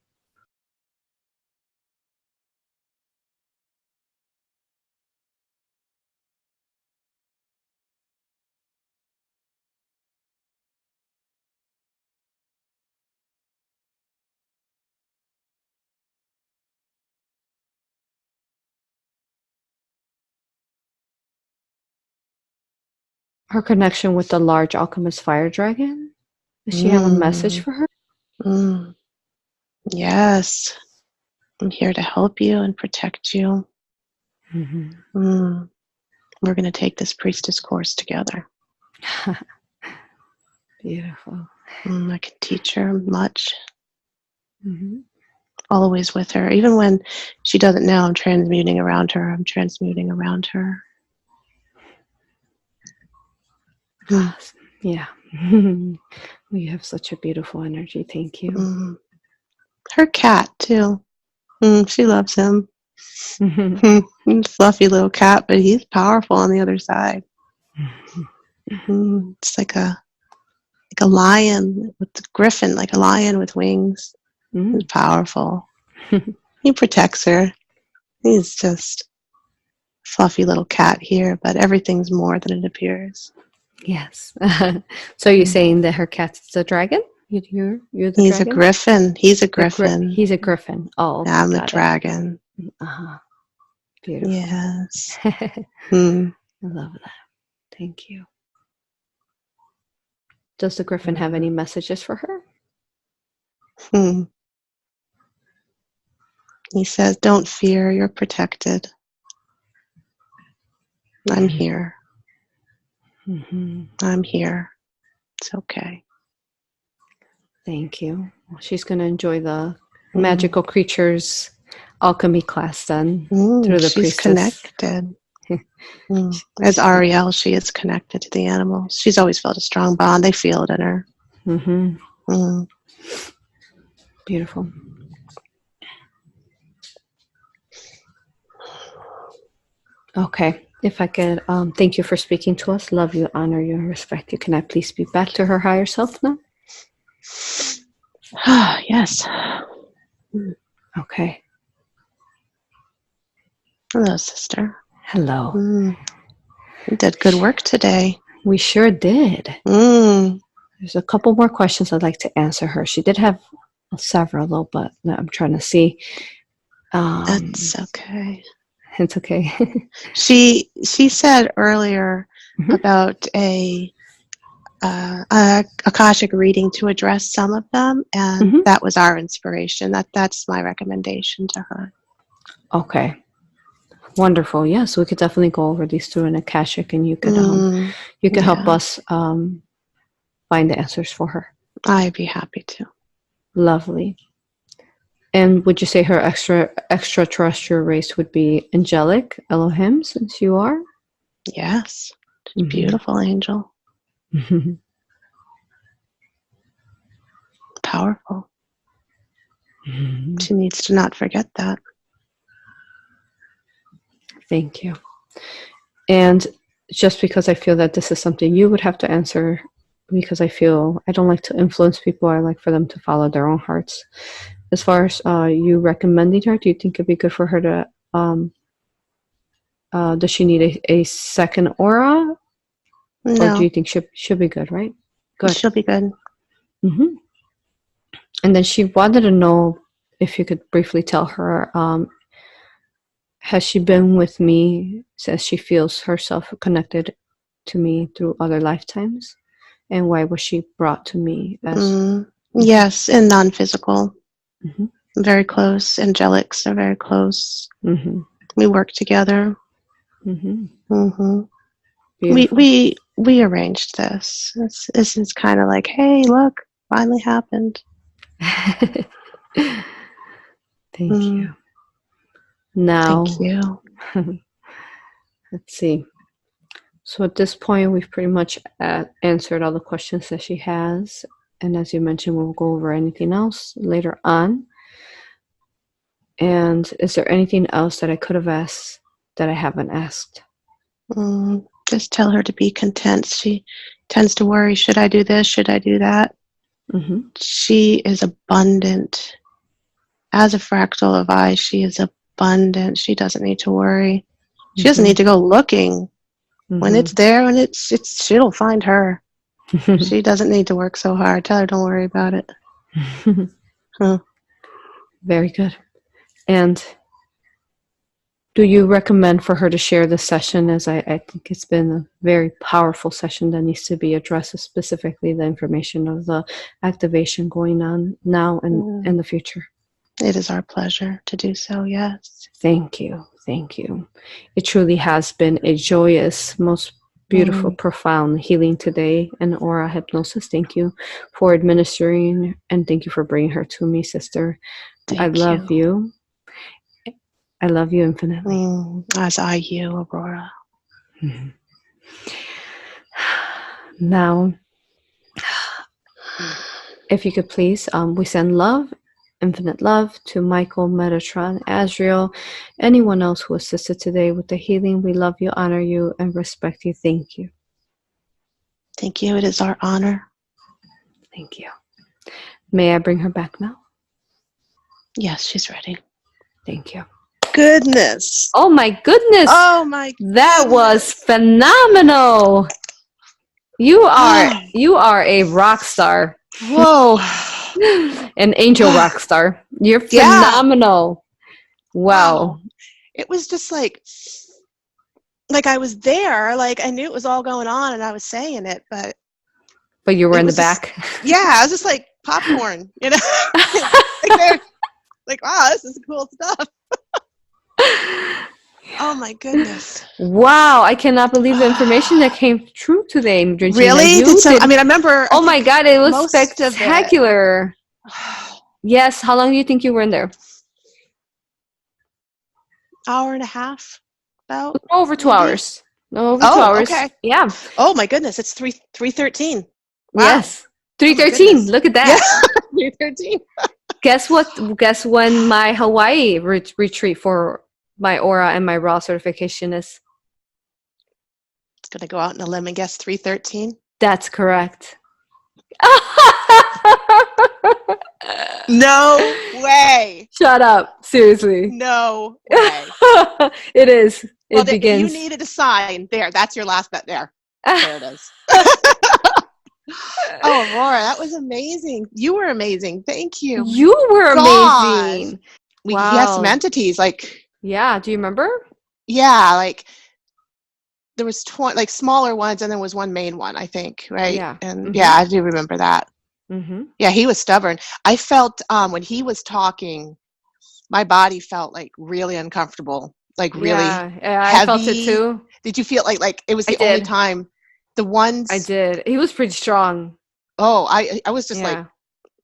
Her connection with the large alchemist fire dragon? Does she have a message for her? Yes. I'm here to help you and protect you. We're going to take this priestess course together. Beautiful. I can teach her much. Always with her. Even when she doesn't know, I'm transmuting around her. Yeah. We have such a beautiful energy. Thank you. Her cat, too. She loves him. Fluffy little cat, but he's powerful on the other side. It's like a lion with the griffin, like a lion with wings. He's powerful. He protects her. He's just a fluffy little cat here, but everything's more than it appears. Yes. So you're saying that her cat's a dragon? You're the He's dragon? a griffin. He's a griffin. He's a griffin. Oh, I'm a dragon. Beautiful. Yes. I Mm. love that. Thank you. Does the Griffin have any messages for her? Mm. He says, don't fear, you're protected. I'm here. Mm-hmm. I'm here. It's okay. Thank you. Well, she's going to enjoy the magical creatures alchemy class then through the She's priestess. connected. As Ariel, she is connected to the animals. She's always felt a strong bond. They feel it in her. Mm-hmm. Beautiful. Okay. If I could, thank you for speaking to us. Love you, honor you, and respect you. Can I please speak back to her higher self now? Yes. Okay. Hello, sister. Hello. You did good work today. We sure did. There's a couple more questions I'd like to answer her. She did have several, though, but I'm trying to see. That's okay. It's okay. She said earlier about a Akashic reading to address some of them, and that was our inspiration. That's my recommendation to her. Okay. Wonderful. Yes, we could definitely go over these through an Akashic, and you could help us find the answers for her. I'd be happy to. Lovely. And would you say her extraterrestrial race would be angelic, Elohim, since you are? Yes. Beautiful angel. Powerful. She needs to not forget that. Thank you. And just because I feel that this is something you would have to answer, because I feel I don't like to influence people. I like for them to follow their own hearts. As far as you recommending her, do you think it'd be good for her to, does she need a second aura? No. Or do you think she'll be good, right? Good. She'll be good. And then she wanted to know if you could briefly tell her, has she been with me, says she feels herself connected to me through other lifetimes? And why was she brought to me as... Yes, in non-physical. Very close. Angelics are very close. We work together. We arranged this. This is kind of like, hey, look, finally happened. Thank you. Now, thank you. Let's see. So at this point, we've pretty much answered all the questions that she has. And as you mentioned, we'll go over anything else later on. And is there anything else that I could have asked that I haven't asked? Just tell her to be content. She tends to worry, should I do this? Should I do that? She is abundant. As a fractal of I, she is abundant. She doesn't need to worry. She doesn't need to go looking. When it's there, when she'll find her. She doesn't need to work so hard. Tell her don't worry about it. Very good. And do you recommend for her to share the session, as I think it's been a very powerful session that needs to be addressed, specifically the information of the activation going on now and in the future? It is our pleasure to do so, yes. Thank you. Thank you. It truly has been a joyous, most beautiful, profound healing today in Aura Hypnosis. Thank you for administering, and thank you for bringing her to me, sister. I love you. I love you infinitely. As I you, Aurora. Now, if you could please, we send love, infinite love, to Michael, Metatron, Azrael, anyone else who assisted today with the healing. We love you, honor you, and respect you. Thank you. Thank you. It is our honor. Thank you. May I bring her back now? Yes, she's ready. Thank you. Goodness. Oh my goodness. Oh my goodness. That was phenomenal. You are a rock star. Whoa. An angel rock star. You're phenomenal. Wow. it was just like I was there, like I knew it was all going on and I was saying it, but you were it in the was just, back. yeah, I was just like popcorn, you know, like they're like, wow, this is cool stuff. Oh my goodness. Wow, I cannot believe the information that came true today, Regina. Really? You did. I mean, I remember. Oh my God, it was most of it- spectacular. Yes, how long do you think you were in there? Hour and a half, about. Over 2 maybe? hours. No, over 2 hours. Okay. Yeah. Oh my goodness, it's 3:13. Wow. Yes. 3:13. goodness. Look at that. Yeah. 3:13. Guess what? Guess when my Hawaii retreat for my Aura and my Raw certification is? It's gonna go out on a limb and guess 3:13. That's correct. No way. Shut up. Seriously. No way. It is. Well, It begins. You needed a sign. There, that's your last bet there. There it is. Oh, Aurora, that was amazing. You were amazing. Thank you. You were God. amazing. We had some Wow. entities like, Yeah. Do you remember? yeah, like there was 20 like smaller ones and there was one main one, I think, right? Yeah. And yeah, I do remember that. Mm-hmm. Yeah, he was stubborn. I felt when he was talking, my body felt like really uncomfortable, like really Yeah, I heavy. felt it too. Did you feel like it was the I only did. time? The ones I did. He was pretty strong. Oh, I was just Yeah. like,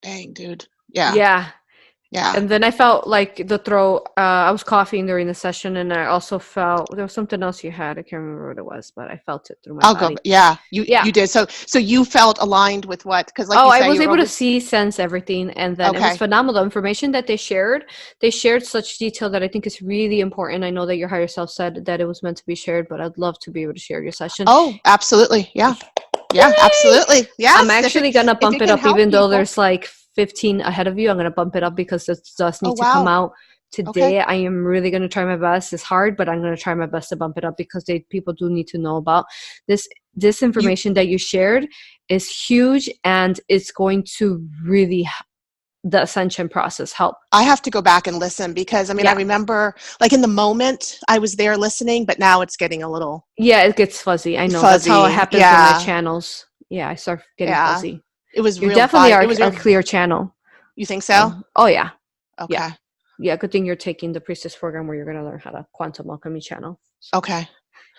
dang, dude. Yeah. Yeah. Yeah. And then I felt like the throat. I was coughing during the session, and I also felt there was something else you had. I can't remember what it was, but I felt it through my body. Yeah. Yeah. You did. So you felt aligned with what? Because like you I say, was you were able to always- sense everything, and then it Okay. was phenomenal. The information that they shared such detail that I think is really important. I know that your higher self said that it was meant to be shared, but I'd love to be able to share your session. Oh, absolutely. Yeah. Yeah, absolutely. Yeah. I'm actually gonna bump it up, even though there's like 15 ahead of you. I'm gonna bump it up because it does need to come out today. Okay. I am really gonna try my best. It's hard, but I'm gonna try my best to bump it up because people do need to know about this. This information that you shared is huge, and it's going to really the ascension process help. I have to go back and listen because I mean, I remember like in the moment I was there listening, but now it's getting a little. Yeah, it gets fuzzy. I know that's how it happens with my channels. Yeah, I start getting fuzzy. It was you real definitely fun. are It was a clear channel. You think so? Oh yeah. Okay. Yeah, good thing you're taking the priestess program where you're going to learn how to quantum alchemy channel. So. Okay.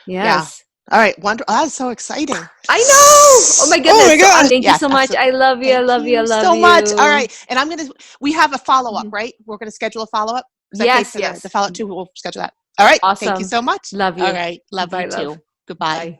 Yes. Yeah. All right. Oh, that's so exciting. I know. Oh my goodness. Oh my God. Thank you so much. I love you. I love you. I love you so much. All right. And we have a follow-up, right? We're going to schedule a follow-up. Yes. The follow-up too. We'll schedule that. All right. Awesome. Thank you so much. Love you. All right. Love you too. Goodbye. Bye.